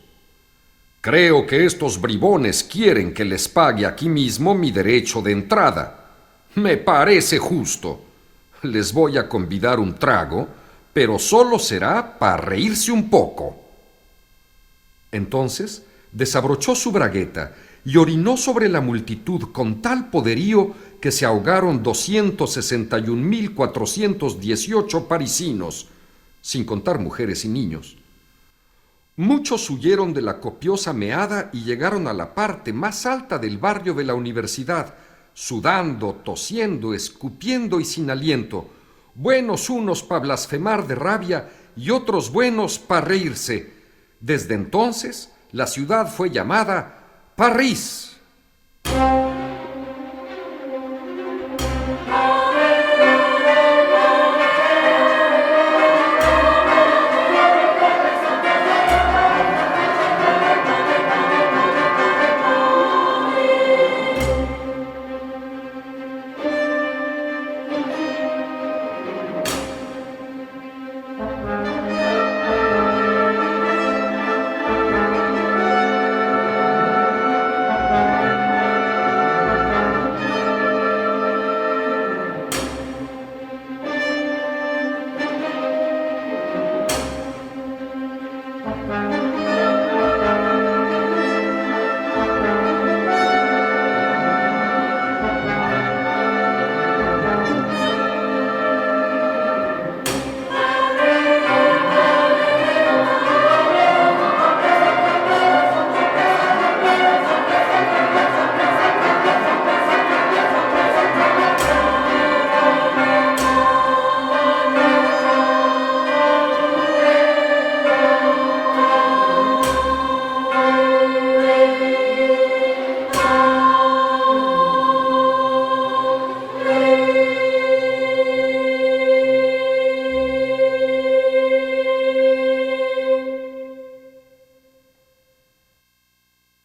«Creo que estos bribones quieren que les pague aquí mismo mi derecho de entrada. Me parece justo. Les voy a convidar un trago, pero solo será para reírse un poco». Entonces desabrochó su bragueta y orinó sobre la multitud con tal poderío que se ahogaron 261.418 parisinos, sin contar mujeres y niños. Muchos huyeron de la copiosa meada y llegaron a la parte más alta del barrio de la universidad, sudando, tosiendo, escupiendo y sin aliento, buenos unos para blasfemar de rabia y otros buenos para reírse. Desde entonces, la ciudad fue llamada París.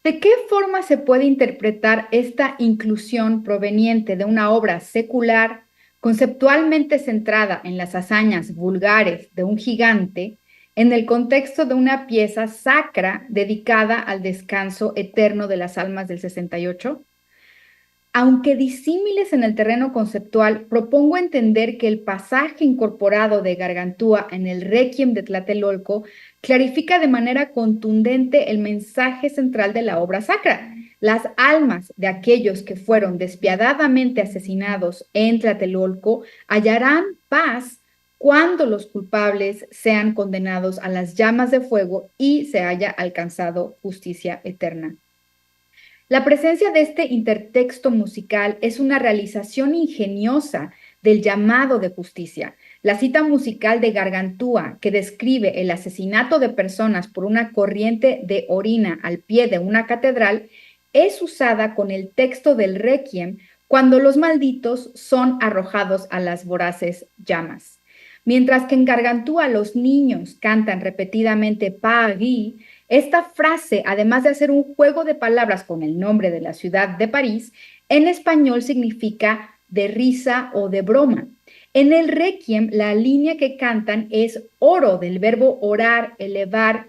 ¿De qué forma se puede interpretar esta inclusión proveniente de una obra secular, conceptualmente centrada en las hazañas vulgares de un gigante, en el contexto de una pieza sacra dedicada al descanso eterno de las almas del 68? Aunque disímiles en el terreno conceptual, propongo entender que el pasaje incorporado de Gargantúa en el Requiem de Tlatelolco clarifica de manera contundente el mensaje central de la obra sacra. Las almas de aquellos que fueron despiadadamente asesinados en Tlatelolco hallarán paz cuando los culpables sean condenados a las llamas de fuego y se haya alcanzado justicia eterna. La presencia de este intertexto musical es una realización ingeniosa del llamado de justicia. La cita musical de Gargantúa, que describe el asesinato de personas por una corriente de orina al pie de una catedral, es usada con el texto del Requiem cuando los malditos son arrojados a las voraces llamas. Mientras que en Gargantúa los niños cantan repetidamente Paris, esta frase, además de hacer un juego de palabras con el nombre de la ciudad de París, en español significa de risa o de broma. En el Requiem, la línea que cantan es oro, del verbo orar, elevar,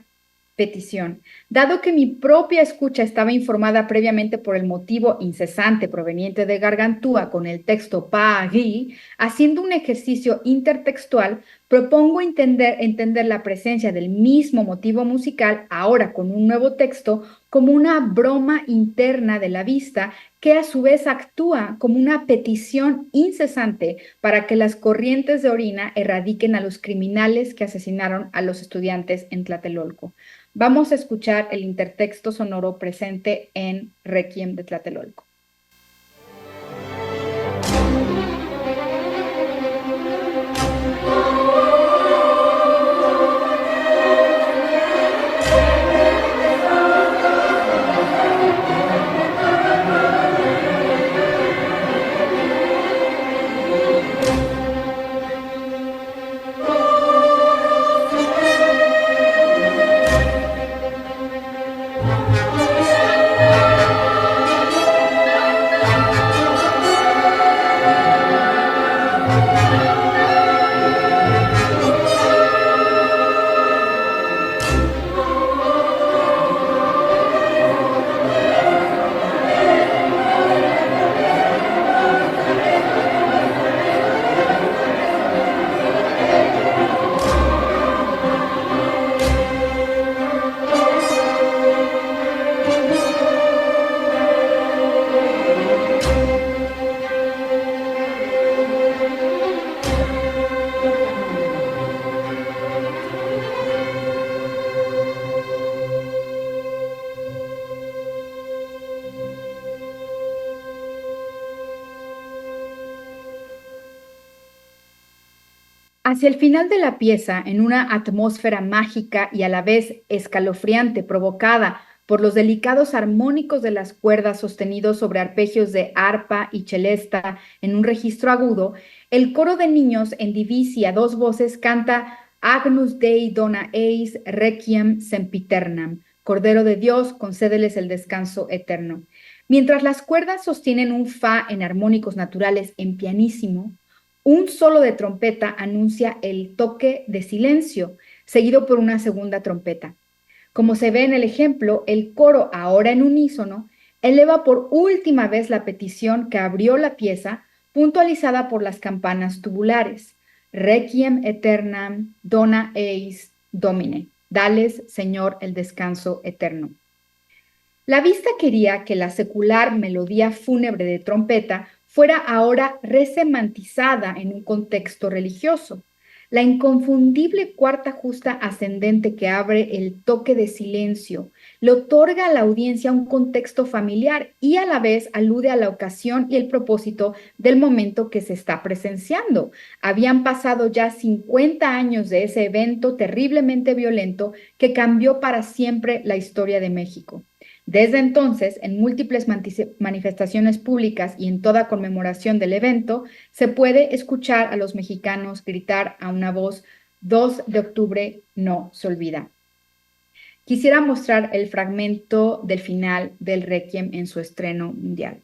petición. Dado que mi propia escucha estaba informada previamente por el motivo incesante proveniente de Gargantúa con el texto Paris, haciendo un ejercicio intertextual, propongo entender la presencia del mismo motivo musical ahora con un nuevo texto como una broma interna de la vista que a su vez actúa como una petición incesante para que las corrientes de orina erradiquen a los criminales que asesinaron a los estudiantes en Tlatelolco. Vamos a escuchar el intertexto sonoro presente en Requiem de Tlatelolco. Hacia el final de la pieza, en una atmósfera mágica y a la vez escalofriante provocada por los delicados armónicos de las cuerdas sostenidos sobre arpegios de arpa y celesta en un registro agudo, el coro de niños en divisi a dos voces canta Agnus Dei dona eis requiem sempiternam, Cordero de Dios, concédeles el descanso eterno. Mientras las cuerdas sostienen un fa en armónicos naturales en pianísimo, un solo de trompeta anuncia el toque de silencio, seguido por una segunda trompeta. Como se ve en el ejemplo, el coro, ahora en unísono, eleva por última vez la petición que abrió la pieza, puntualizada por las campanas tubulares. Requiem aeternam dona eis Domine. Dales, Señor, el descanso eterno. La vista quería que la secular melodía fúnebre de trompeta fuera ahora resemantizada en un contexto religioso. La inconfundible cuarta justa ascendente que abre el toque de silencio le otorga a la audiencia un contexto familiar y a la vez alude a la ocasión y el propósito del momento que se está presenciando. Habían pasado ya 50 años de ese evento terriblemente violento que cambió para siempre la historia de México. Desde entonces, en múltiples manifestaciones públicas y en toda conmemoración del evento, se puede escuchar a los mexicanos gritar a una voz, 2 de octubre no se olvida. Quisiera mostrar el fragmento del final del Requiem en su estreno mundial.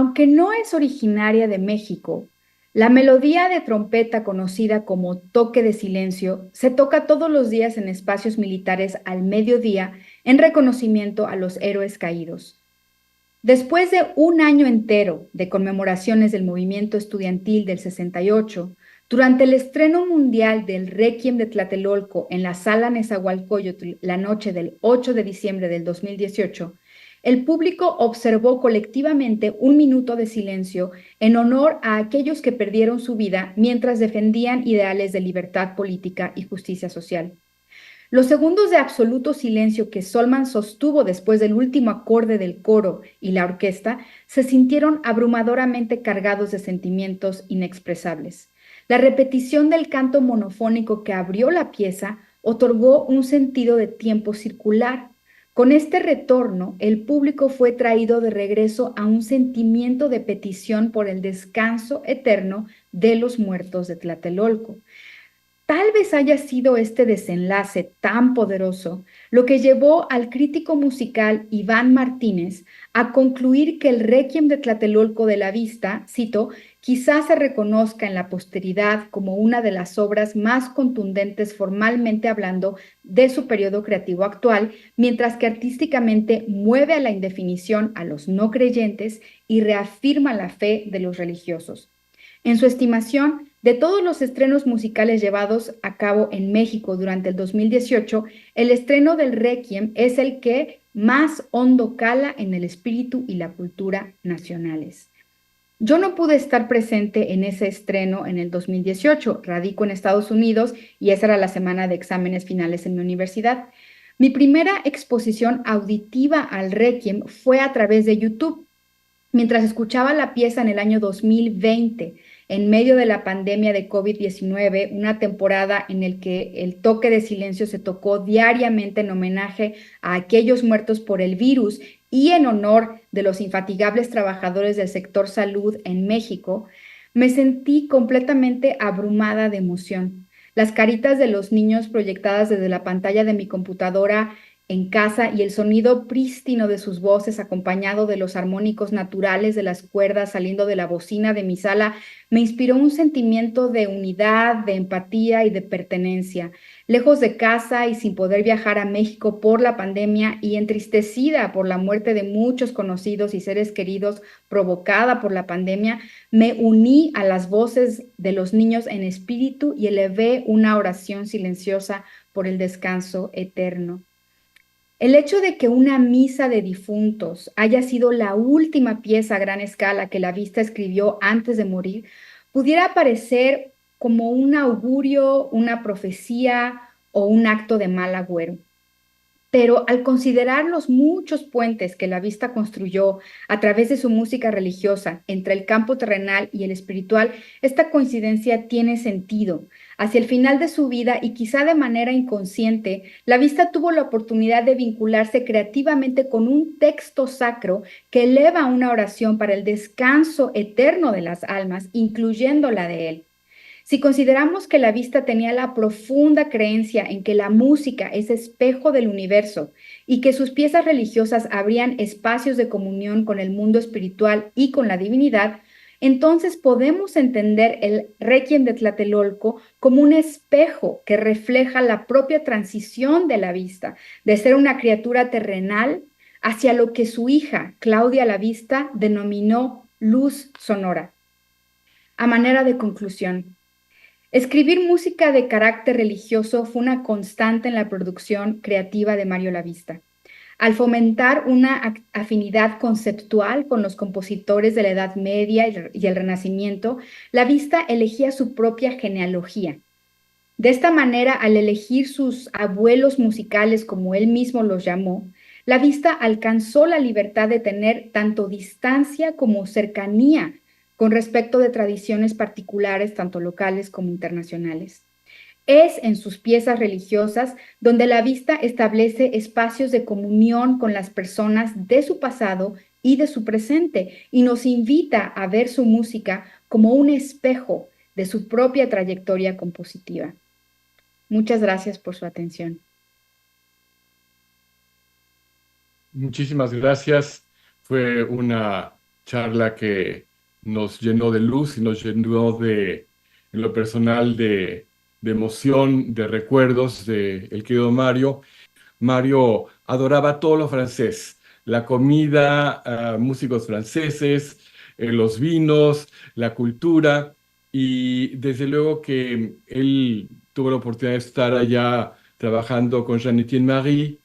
Aunque no es originaria de México, la melodía de trompeta conocida como toque de silencio se toca todos los días en espacios militares al mediodía en reconocimiento a los héroes caídos. Después de un año entero de conmemoraciones del movimiento estudiantil del 68, durante el estreno mundial del Requiem de Tlatelolco en la Sala Nezahualcóyotl la noche del 8 de diciembre del 2018, el público observó colectivamente un minuto de silencio en honor a aquellos que perdieron su vida mientras defendían ideales de libertad política y justicia social. Los segundos de absoluto silencio que Solman sostuvo después del último acorde del coro y la orquesta se sintieron abrumadoramente cargados de sentimientos inexpresables. La repetición del canto monofónico que abrió la pieza otorgó un sentido de tiempo circular. Con este retorno, el público fue traído de regreso a un sentimiento de petición por el descanso eterno de los muertos de Tlatelolco. Tal vez haya sido este desenlace tan poderoso lo que llevó al crítico musical Iván Martínez a concluir que el Requiem de Tlatelolco de la Vista, cito, quizás se reconozca en la posteridad como una de las obras más contundentes formalmente hablando de su periodo creativo actual, mientras que artísticamente mueve a la indefinición a los no creyentes y reafirma la fe de los religiosos. En su estimación, de todos los estrenos musicales llevados a cabo en México durante el 2018, el estreno del Requiem es el que más hondo cala en el espíritu y la cultura nacionales. Yo no pude estar presente en ese estreno en el 2018, radico en Estados Unidos y esa era la semana de exámenes finales en mi universidad. Mi primera exposición auditiva al Requiem fue a través de YouTube, mientras escuchaba la pieza en el año 2020, en medio de la pandemia de COVID-19, una temporada en la que el toque de silencio se tocó diariamente en homenaje a aquellos muertos por el virus y en honor de los infatigables trabajadores del sector salud en México, me sentí completamente abrumada de emoción. Las caritas de los niños proyectadas desde la pantalla de mi computadora en casa y el sonido prístino de sus voces acompañado de los armónicos naturales de las cuerdas saliendo de la bocina de mi sala me inspiró un sentimiento de unidad, de empatía y de pertenencia. Lejos de casa y sin poder viajar a México por la pandemia y entristecida por la muerte de muchos conocidos y seres queridos provocada por la pandemia, me uní a las voces de los niños en espíritu y elevé una oración silenciosa por el descanso eterno. El hecho de que una misa de difuntos haya sido la última pieza a gran escala que la Vista escribió antes de morir, pudiera parecer como un augurio, una profecía o un acto de mal agüero. Pero al considerar los muchos puentes que la Vista construyó a través de su música religiosa entre el campo terrenal y el espiritual, esta coincidencia tiene sentido. Hacia el final de su vida y quizá de manera inconsciente, la Vista tuvo la oportunidad de vincularse creativamente con un texto sacro que eleva una oración para el descanso eterno de las almas, incluyendo la de él. Si consideramos que la Vista tenía la profunda creencia en que la música es espejo del universo y que sus piezas religiosas abrían espacios de comunión con el mundo espiritual y con la divinidad, entonces podemos entender el Requiem de Tlatelolco como un espejo que refleja la propia transición de la Vista, de ser una criatura terrenal hacia lo que su hija, Claudia la Vista, denominó luz sonora. A manera de conclusión, escribir música de carácter religioso fue una constante en la producción creativa de Mario Lavista. Al fomentar una afinidad conceptual con los compositores de la Edad Media y el Renacimiento, Lavista elegía su propia genealogía. De esta manera, al elegir sus abuelos musicales, como él mismo los llamó, Lavista alcanzó la libertad de tener tanto distancia como cercanía con respecto de tradiciones particulares, tanto locales como internacionales. Es en sus piezas religiosas donde la Vista establece espacios de comunión con las personas de su pasado y de su presente y nos invita a ver su música como un espejo de su propia trayectoria compositiva. Muchas gracias por su atención. Muchísimas gracias. Fue una charla que nos llenó de luz y nos llenó en lo personal, de emoción, de recuerdos de el querido Mario. Mario adoraba todo lo francés, la comida, músicos franceses, los vinos, la cultura, y desde luego que él tuvo la oportunidad de estar allá trabajando con Jean-Étienne Marie,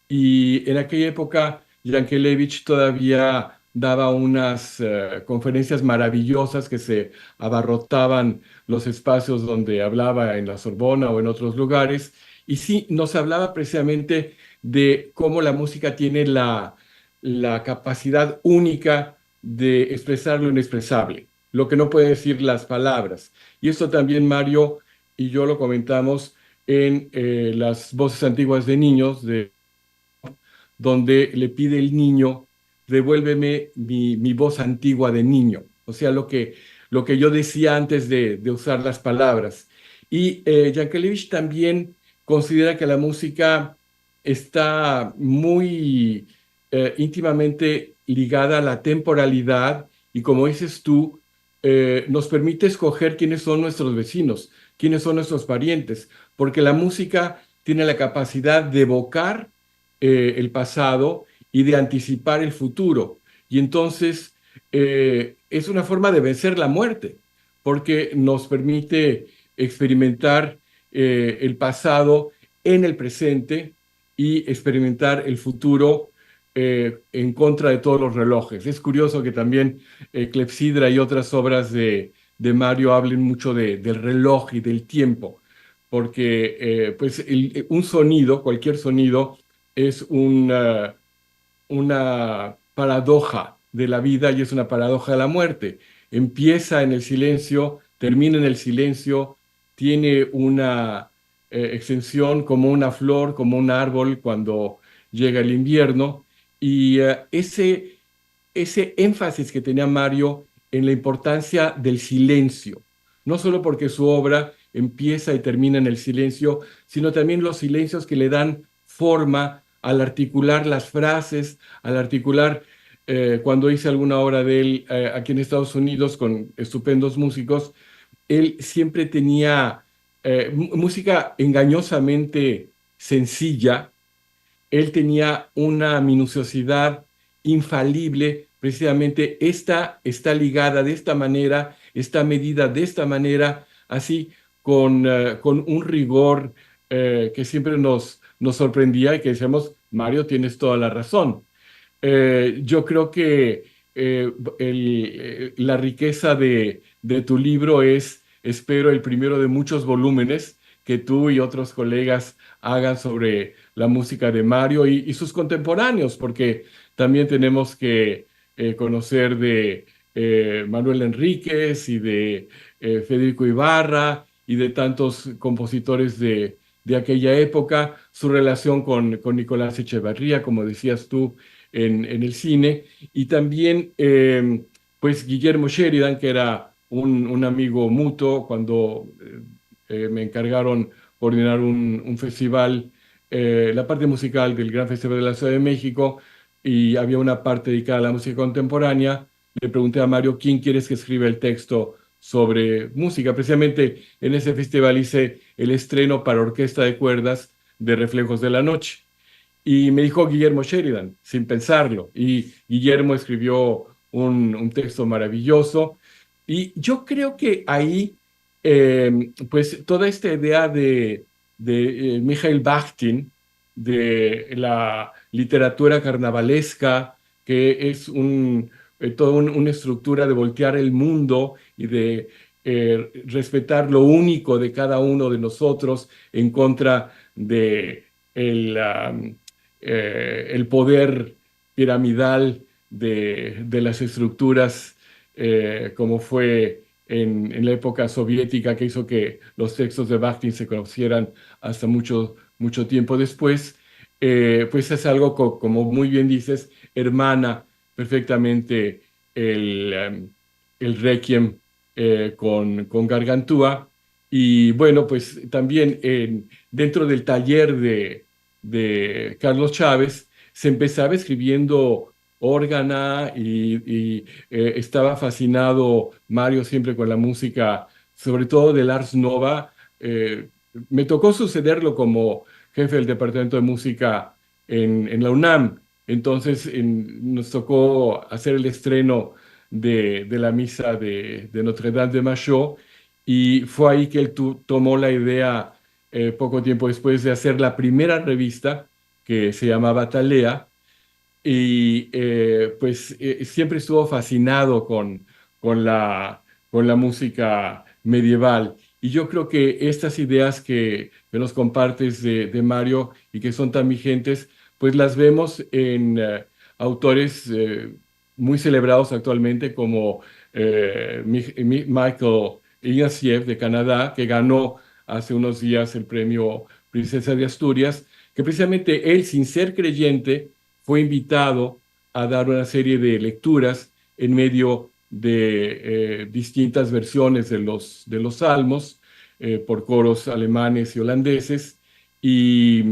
y en aquella época Yankelevich todavía daba unas conferencias maravillosas que se abarrotaban los espacios donde hablaba en la Sorbona o en otros lugares. Y sí, nos hablaba precisamente de cómo la música tiene la capacidad única de expresar lo inexpresable, lo que no pueden decir las palabras. Y esto también Mario y yo lo comentamos en las voces antiguas de niños, donde le pide el niño, devuélveme mi voz antigua de niño, o sea, lo que yo decía antes de usar las palabras. Y Yankelevich también considera que la música está muy íntimamente ligada a la temporalidad y, como dices tú, nos permite escoger quiénes son nuestros vecinos, quiénes son nuestros parientes, porque la música tiene la capacidad de evocar el pasado y de anticipar el futuro. Y entonces es una forma de vencer la muerte, porque nos permite experimentar el pasado en el presente y experimentar el futuro en contra de todos los relojes. Es curioso que también Clepsidra y otras obras de Mario hablen mucho del reloj y del tiempo, porque pues un sonido, cualquier sonido, es una paradoja de la vida y es una paradoja de la muerte. Empieza en el silencio, termina en el silencio, tiene una extensión como una flor, como un árbol cuando llega el invierno. Y ese énfasis que tenía Mario en la importancia del silencio, no solo porque su obra empieza y termina en el silencio, sino también los silencios que le dan forma al articular las frases, al articular, cuando hice alguna obra de él aquí en Estados Unidos con estupendos músicos, él siempre tenía música engañosamente sencilla. Él tenía una minuciosidad infalible, precisamente esta está ligada de esta manera, está medida de esta manera, así con un rigor que siempre nos sorprendía y que decíamos, Mario, tienes toda la razón. Yo creo que la riqueza de tu libro es, espero, el primero de muchos volúmenes que tú y otros colegas hagan sobre la música de Mario y sus contemporáneos, porque también tenemos que conocer de Manuel Enríquez y de Federico Ibarra y de tantos compositores de aquella época, su relación con Nicolás Echevarría, como decías tú, en el cine, y también pues Guillermo Sheridan, que era un amigo mutuo cuando me encargaron coordinar un festival, la parte musical del Gran Festival de la Ciudad de México, y había una parte dedicada a la música contemporánea. Le pregunté a Mario, ¿quién quieres que escriba el texto sobre música? Precisamente en ese festival hice el estreno para orquesta de cuerdas de Reflejos de la Noche. Y me dijo Guillermo Sheridan, sin pensarlo. Y Guillermo escribió un texto maravilloso. Y yo creo que ahí, pues toda esta idea de Mikhail Bakhtin, de la literatura carnavalesca, que es toda una estructura de voltear el mundo y de respetar lo único de cada uno de nosotros en contra de el poder piramidal de las estructuras, como fue en la época soviética, que hizo que los textos de Bakhtin se conocieran hasta mucho tiempo después. Pues es algo, como muy bien dices, hermana perfectamente el Requiem con Gargantúa. Y bueno, pues también dentro del taller de Carlos Chávez se empezaba escribiendo órgana y estaba fascinado Mario siempre con la música, sobre todo del Ars Nova. Me tocó sucederlo como jefe del departamento de música en la UNAM. Entonces nos tocó hacer el estreno de la misa de Notre Dame de Machaut y fue ahí que él tomó la idea poco tiempo después de hacer la primera revista que se llamaba Talea y pues siempre estuvo fascinado con con la música medieval. Y yo creo que estas ideas que nos compartes de Mario y que son tan vigentes, pues las vemos en autores muy celebrados actualmente como Michael Ignatieff de Canadá, que ganó hace unos días el premio Princesa de Asturias, que precisamente él, sin ser creyente, fue invitado a dar una serie de lecturas en medio de distintas versiones de los salmos por coros alemanes y holandeses. Y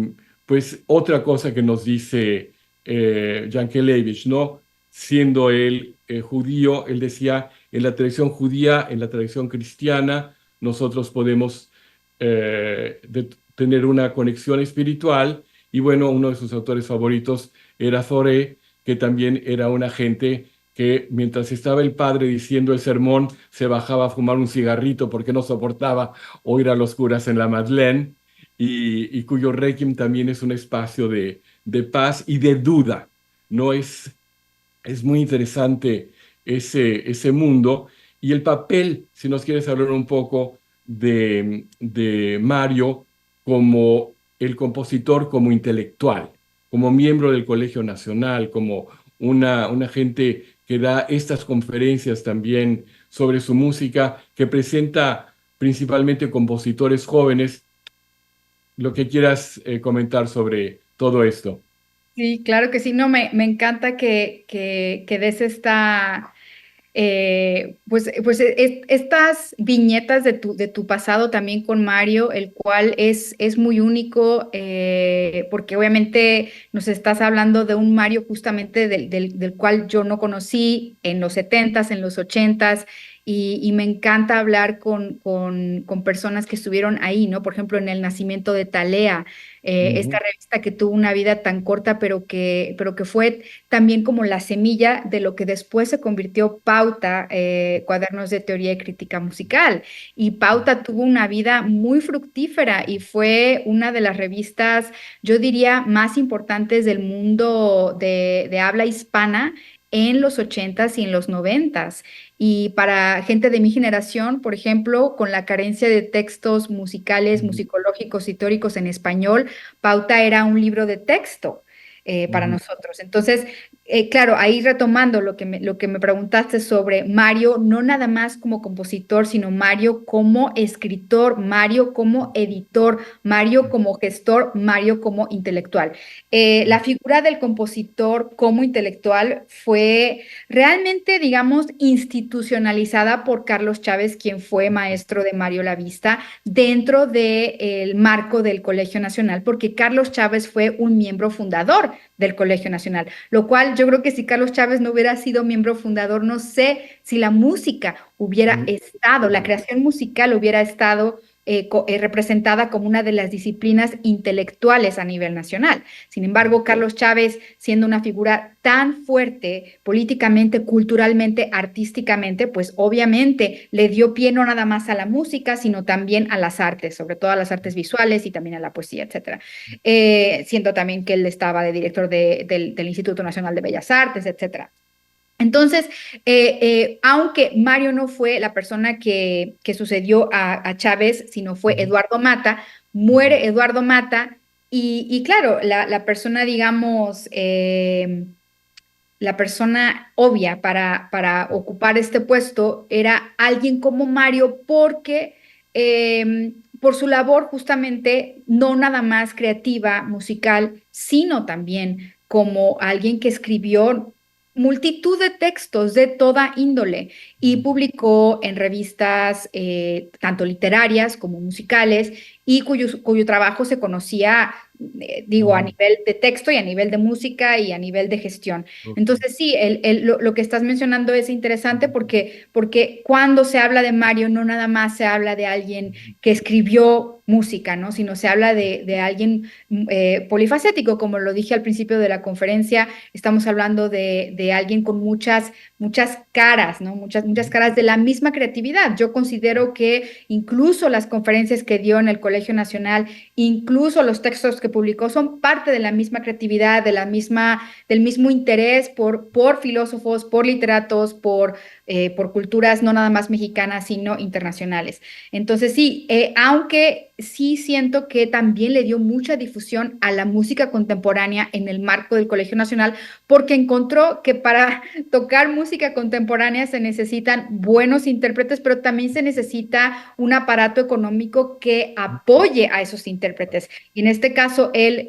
pues otra cosa que nos dice Yankelevich, ¿no? Siendo él judío, él decía, en la tradición judía, en la tradición cristiana, nosotros podemos tener una conexión espiritual. Y bueno, uno de sus autores favoritos era Fauré, que también era una gente que mientras estaba el padre diciendo el sermón, se bajaba a fumar un cigarrito porque no soportaba oír a los curas en la Madeleine, y cuyo Requiem también es un espacio de paz y de duda. No es muy interesante ese mundo y el papel, si nos quieres hablar un poco de Mario como el compositor, como intelectual, como miembro del Colegio Nacional, como una gente que da estas conferencias también sobre su música, que presenta principalmente compositores jóvenes. Lo que quieras comentar sobre todo esto. Sí, claro que sí. No, me encanta que des esta, estas viñetas de tu pasado también con Mario, el cual es muy único, porque obviamente nos estás hablando de un Mario justamente del cual yo no conocí en los 70s, en los 80s, y me encanta hablar con personas que estuvieron ahí, ¿no? Por ejemplo, en el nacimiento de Thalea, esta Ujú, revista que tuvo una vida tan corta, pero que fue también como la semilla de lo que después se convirtió Pauta, Cuadernos de Teoría y Crítica Musical. Y Pauta tuvo una vida muy fructífera y fue una de las revistas, yo diría, más importantes del mundo de habla hispana en los 80s y en los 90s. Y para gente de mi generación, por ejemplo, con la carencia de textos musicales, ujú, musicológicos y teóricos en español, Pauta era un libro de texto para ujú. nosotros. Entonces, claro, ahí retomando lo que me preguntaste sobre Mario, no nada más como compositor, sino Mario como escritor, Mario como editor, Mario como gestor, Mario como intelectual. La figura del compositor como intelectual fue realmente, digamos, institucionalizada por Carlos Chávez, quien fue maestro de Mario Lavista, dentro del marco del Colegio Nacional, porque Carlos Chávez fue un miembro fundador del Colegio Nacional, lo cual yo creo que si Carlos Chávez no hubiera sido miembro fundador, no sé si la música hubiera estado, la creación musical hubiera estado representada como una de las disciplinas intelectuales a nivel nacional. Sin embargo, Carlos Chávez, siendo una figura tan fuerte políticamente, culturalmente, artísticamente, pues obviamente le dio pie no nada más a la música, sino también a las artes, sobre todo a las artes visuales y también a la poesía, etcétera. Siento también que él estaba de director del Instituto Nacional de Bellas Artes, etcétera. Entonces, aunque Mario no fue la persona que sucedió a Chávez, sino fue Eduardo Mata, muere Eduardo Mata y claro, la persona, digamos, la persona obvia para ocupar este puesto era alguien como Mario porque por su labor justamente no nada más creativa, musical, sino también como alguien que escribió multitud de textos de toda índole y publicó en revistas tanto literarias como musicales y cuyo trabajo se conocía, digo, a nivel de texto y a nivel de música y a nivel de gestión. Entonces, sí, lo que estás mencionando es interesante porque cuando se habla de Mario, no nada más se habla de alguien que escribió música, ¿no? Sino se habla de alguien polifacético, como lo dije al principio de la conferencia, estamos hablando de alguien con muchas caras, ¿no? Muchas caras de la misma creatividad. Yo considero que incluso las conferencias que dio en el Colegio Nacional, incluso los textos que publicó, son parte de la misma creatividad, del mismo interés por filósofos, por literatos, por culturas no nada más mexicanas, sino internacionales. Entonces, sí, aunque sí siento que también le dio mucha difusión a la música contemporánea en el marco del Colegio Nacional, porque encontró que para tocar música contemporánea se necesitan buenos intérpretes, pero también se necesita un aparato económico que apoye a esos intérpretes. Y en este caso, él,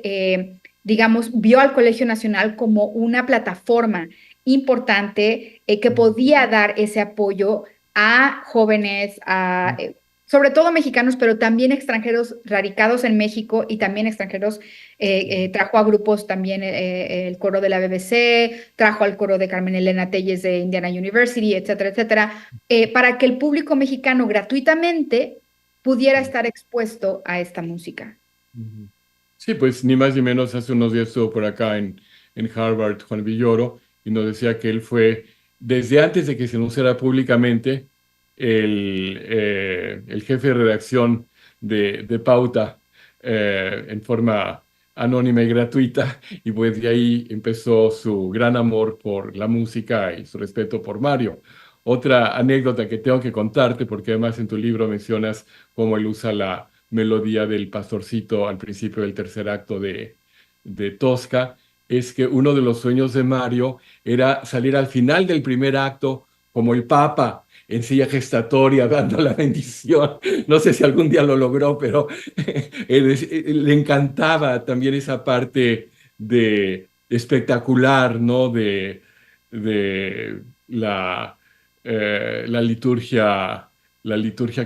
digamos, vio al Colegio Nacional como una plataforma importante que podía dar ese apoyo a jóvenes, sobre todo mexicanos, pero también extranjeros radicados en México y también extranjeros. Trajo a grupos también el coro de la BBC, trajo al coro de Carmen Elena Telles de Indiana University, etcétera, etcétera, para que el público mexicano gratuitamente pudiera estar expuesto a esta música. Sí, pues ni más ni menos hace unos días estuvo por acá en Harvard Juan Villoro y nos decía que él fue, desde antes de que se anunciara públicamente, el jefe de redacción de Pauta en forma anónima y gratuita, y pues de ahí empezó su gran amor por la música y su respeto por Mario. Otra anécdota que tengo que contarte, porque además en tu libro mencionas cómo él usa la melodía del pastorcito al principio del tercer acto de Tosca, es que uno de los sueños de Mario era salir al final del primer acto como el Papa en silla gestatoria dando la bendición. No sé si algún día lo logró, pero le encantaba también esa parte de espectacular, ¿no? De la liturgia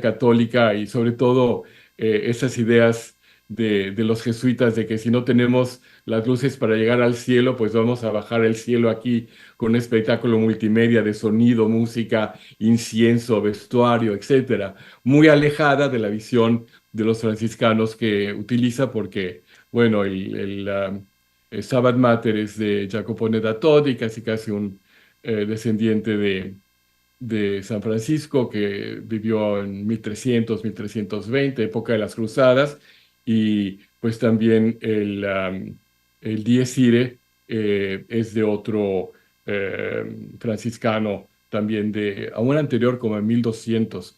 católica y sobre todo esas ideas de los jesuitas de que si no tenemos las luces para llegar al cielo, pues vamos a bajar el cielo aquí con un espectáculo multimedia de sonido, música, incienso, vestuario, etcétera, muy alejada de la visión de los franciscanos que utiliza porque, bueno, el Stabat Mater es de Jacopone da Todi, casi casi un descendiente de San Francisco, que vivió en 1300, 1320, época de las cruzadas, y pues también el Dies Irae es de otro franciscano, también de aún anterior, como en 1200.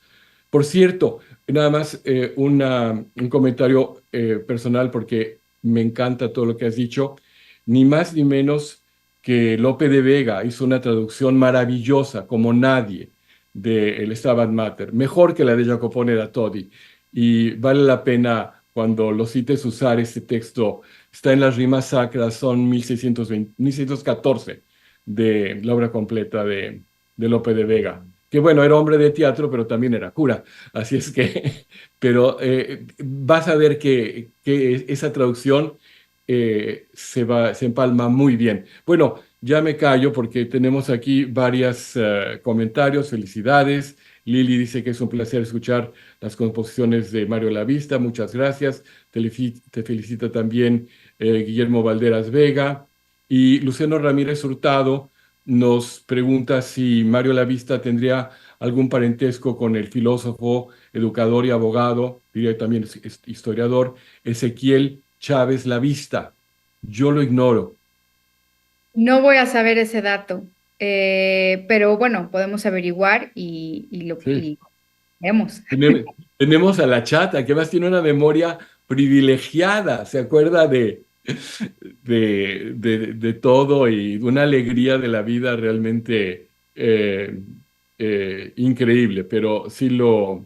Por cierto, nada más un comentario personal, porque me encanta todo lo que has dicho, ni más ni menos que Lope de Vega hizo una traducción maravillosa, como nadie, del Stabat Mater, mejor que la de Jacopone da Todi. Y vale la pena cuando lo cites usar este texto. Está en las rimas sacras, son 1614 de la obra completa de Lope de Vega. Que bueno, era hombre de teatro, pero también era cura. Así es que, pero vas a ver que esa traducción se empalma muy bien. Bueno, ya me callo porque tenemos aquí varios comentarios, felicidades. Lili dice que es un placer escuchar las composiciones de Mario Lavista, muchas gracias. Te felicita también Guillermo Valderas Vega. Y Luciano Ramírez Hurtado nos pregunta si Mario Lavista tendría algún parentesco con el filósofo, educador y abogado, diría también historiador, Ezequiel Chávez Lavista. Yo lo ignoro. No voy a saber ese dato, pero bueno, podemos averiguar Sí. y vemos. Tenemos a la chata, que más tiene una memoria privilegiada, se acuerda de todo y una alegría de la vida realmente increíble, pero sí lo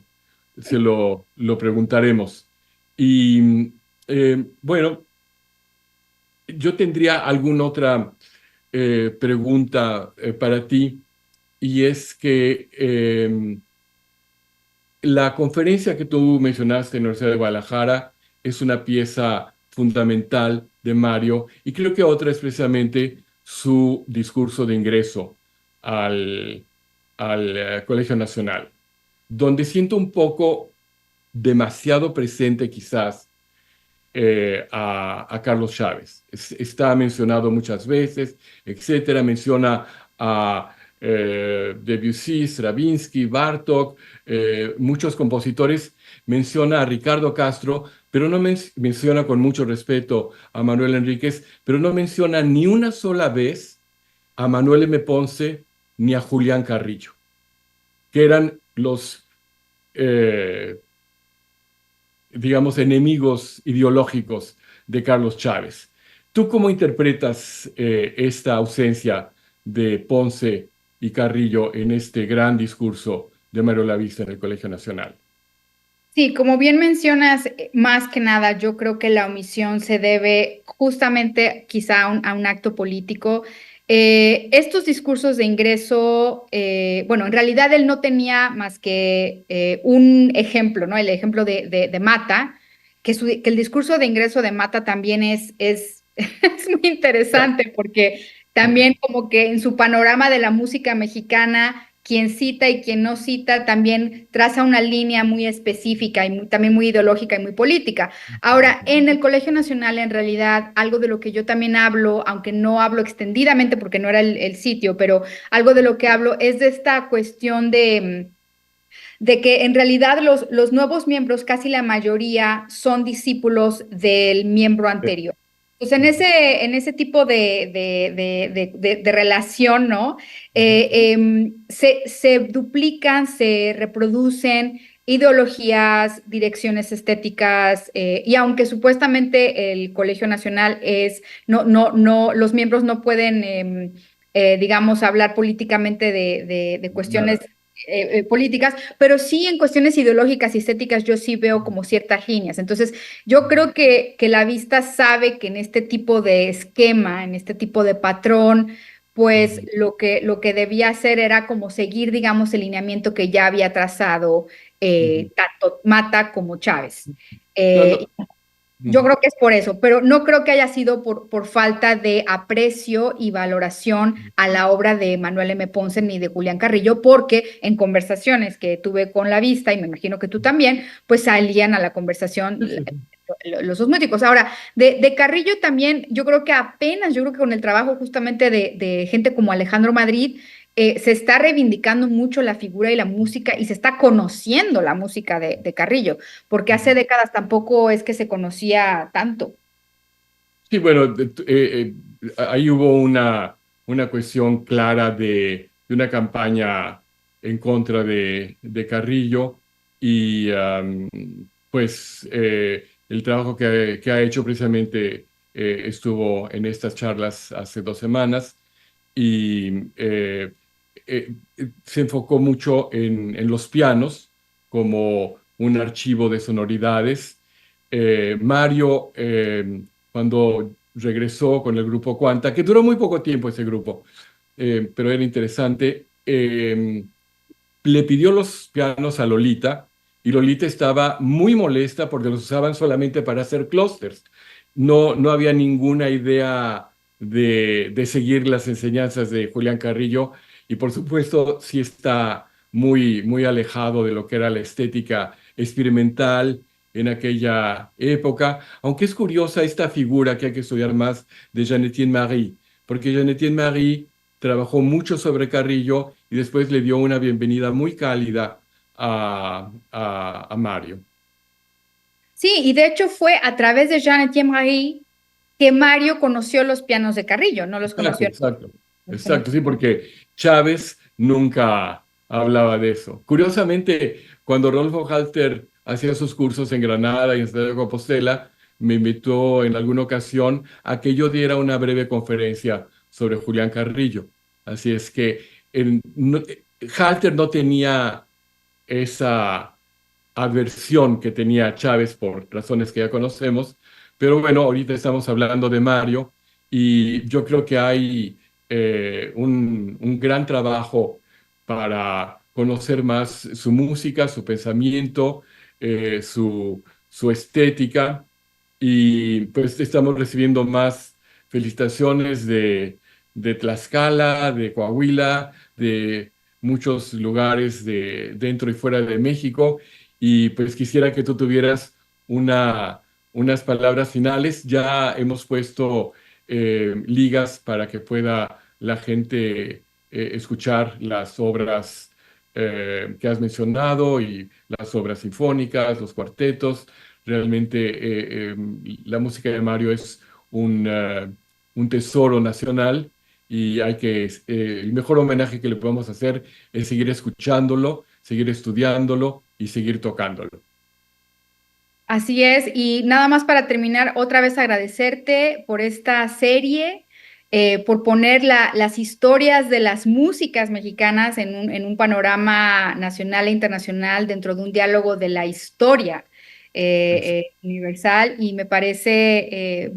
preguntaremos. Y bueno, yo tendría alguna otra pregunta para ti, y es que la conferencia que tú mencionaste en la Universidad de Guadalajara es una pieza fundamental de Mario y creo que otra es precisamente su discurso de ingreso al, al Colegio Nacional, donde siento un poco demasiado presente quizás a Carlos Chávez. Está mencionado muchas veces, etcétera. Menciona a Debussy, Stravinsky, Bartók, muchos compositores. Menciona a Ricardo Castro, pero no menciona con mucho respeto a Manuel Enríquez, pero no menciona ni una sola vez a Manuel M. Ponce ni a Julián Carrillo, que eran los digamos, enemigos ideológicos de Carlos Chávez. ¿Tú cómo interpretas esta ausencia de Ponce y Carrillo en este gran discurso de Mario Lavista en el Colegio Nacional? Sí, como bien mencionas, más que nada, yo creo que la omisión se debe justamente quizá a un acto político. Estos discursos de ingreso, bueno, en realidad él no tenía más que un ejemplo, ¿no? El ejemplo de Mata, que el discurso de ingreso de Mata también es muy interesante porque también como que en su panorama de la música mexicana quien cita y quien no cita también traza una línea muy específica y también muy ideológica y muy política. Ahora, en el Colegio Nacional, en realidad, algo de lo que yo también hablo, aunque no hablo extendidamente porque no era el sitio, pero algo de lo que hablo es de esta cuestión de que en realidad los nuevos miembros, casi la mayoría, son discípulos del miembro anterior. Pues en ese tipo de relación, ¿no? Se duplican, se reproducen ideologías, direcciones estéticas, y aunque supuestamente el Colegio Nacional los miembros no pueden, digamos, hablar políticamente de cuestiones políticas, pero sí en cuestiones ideológicas y estéticas yo sí veo como ciertas líneas. Entonces, yo creo que la vista sabe que en este tipo de esquema, en este tipo de patrón, pues lo que debía hacer era como seguir, digamos, el lineamiento que ya había trazado tanto Mata como Chávez. No, no. Yo creo que es por eso, pero no creo que haya sido por falta de aprecio y valoración a la obra de Manuel M. Ponce ni de Julián Carrillo, porque en conversaciones que tuve con la vista, y me imagino que tú también, pues salían a la conversación los dos músicos. Ahora, de Carrillo también, yo creo que apenas, yo creo que con el trabajo justamente de gente como Alejandro Madrid, se está reivindicando mucho la figura y la música y se está conociendo la música de Carrillo, porque hace décadas tampoco es que se conocía tanto. Sí, bueno, ahí hubo una cuestión clara de una campaña en contra de Carrillo y pues el trabajo que ha hecho precisamente estuvo en estas charlas hace 2 semanas y eh, se enfocó mucho en los pianos como un archivo de sonoridades. Mario, cuando regresó con el grupo Cuanta, que duró muy poco tiempo ese grupo, pero era interesante, le pidió los pianos a Lolita y Lolita estaba muy molesta porque los usaban solamente para hacer clusters. No, no había ninguna idea de seguir las enseñanzas de Julián Carrillo y por supuesto sí está muy, muy alejado de lo que era la estética experimental en aquella época, aunque es curiosa esta figura que hay que estudiar más de Jean Etienne Marie, porque Jean Etienne Marie trabajó mucho sobre Carrillo y después le dio una bienvenida muy cálida a Mario. Sí, y de hecho fue a través de Jean-Etienne Marie que Mario conoció los pianos de Carrillo, no los Exacto, conoció. exacto, exacto, sí, porque Chávez nunca hablaba de eso. Curiosamente, cuando Rolfo Halter hacía sus cursos en Granada y en Santiago de Compostela, me invitó en alguna ocasión a que yo diera una breve conferencia sobre Julián Carrillo. Así es que Halter no tenía esa adversión que tenía Chávez por razones que ya conocemos, pero bueno, ahorita estamos hablando de Mario y yo creo que hay un gran trabajo para conocer más su música, su pensamiento, su estética. Y pues estamos recibiendo más felicitaciones de Tlaxcala, de Coahuila, de muchos lugares dentro y fuera de México. Y pues quisiera que tú tuvieras unas palabras finales. Ya hemos puesto ligas para que pueda la gente escuchar las obras que has mencionado y las obras sinfónicas, los cuartetos. Realmente la música de Mario es un tesoro nacional y el mejor homenaje que le podemos hacer es seguir escuchándolo, seguir estudiándolo y seguir tocándolo. Así es, y nada más para terminar, otra vez agradecerte por esta serie, por poner las historias de las músicas mexicanas en un panorama nacional e internacional dentro de un diálogo de la historia universal, y me parece,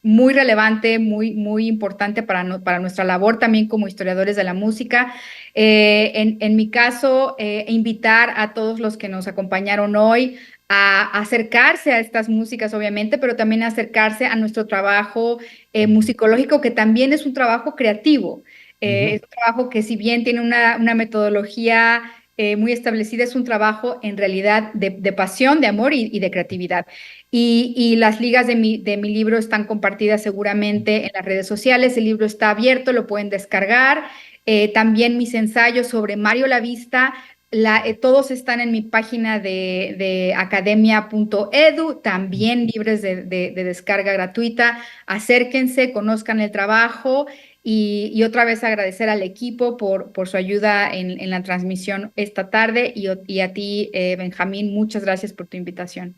muy relevante, muy importante para nuestra labor también como historiadores de la música. En mi caso, invitar a todos los que nos acompañaron hoy a acercarse a estas músicas, obviamente, pero también a acercarse a nuestro trabajo musicológico, que también es un trabajo creativo. Es un trabajo que, si bien tiene una metodología muy establecida, es un trabajo en realidad de pasión, de amor y de creatividad. Y las ligas de mi libro están compartidas seguramente en las redes sociales. El libro está abierto, lo pueden descargar. También mis ensayos sobre Mario Lavista, todos están en mi página de academia.edu, también libres de descarga gratuita. Acérquense, conozcan el trabajo y otra vez agradecer al equipo por su ayuda en la transmisión esta tarde y a ti, Benjamín, muchas gracias por tu invitación.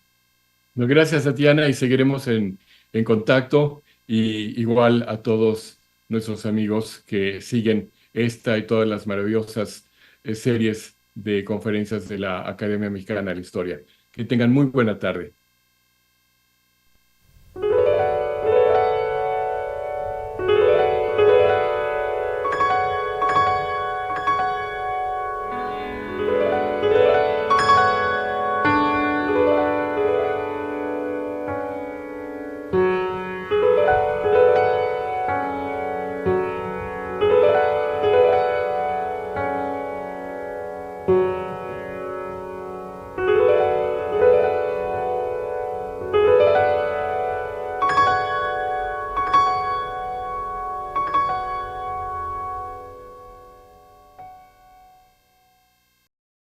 No, gracias, Tatiana, y seguiremos en contacto. Y igual a todos nuestros amigos que siguen esta y todas las maravillosas series de conferencias de la Academia Mexicana de la Historia. Que tengan muy buena tarde.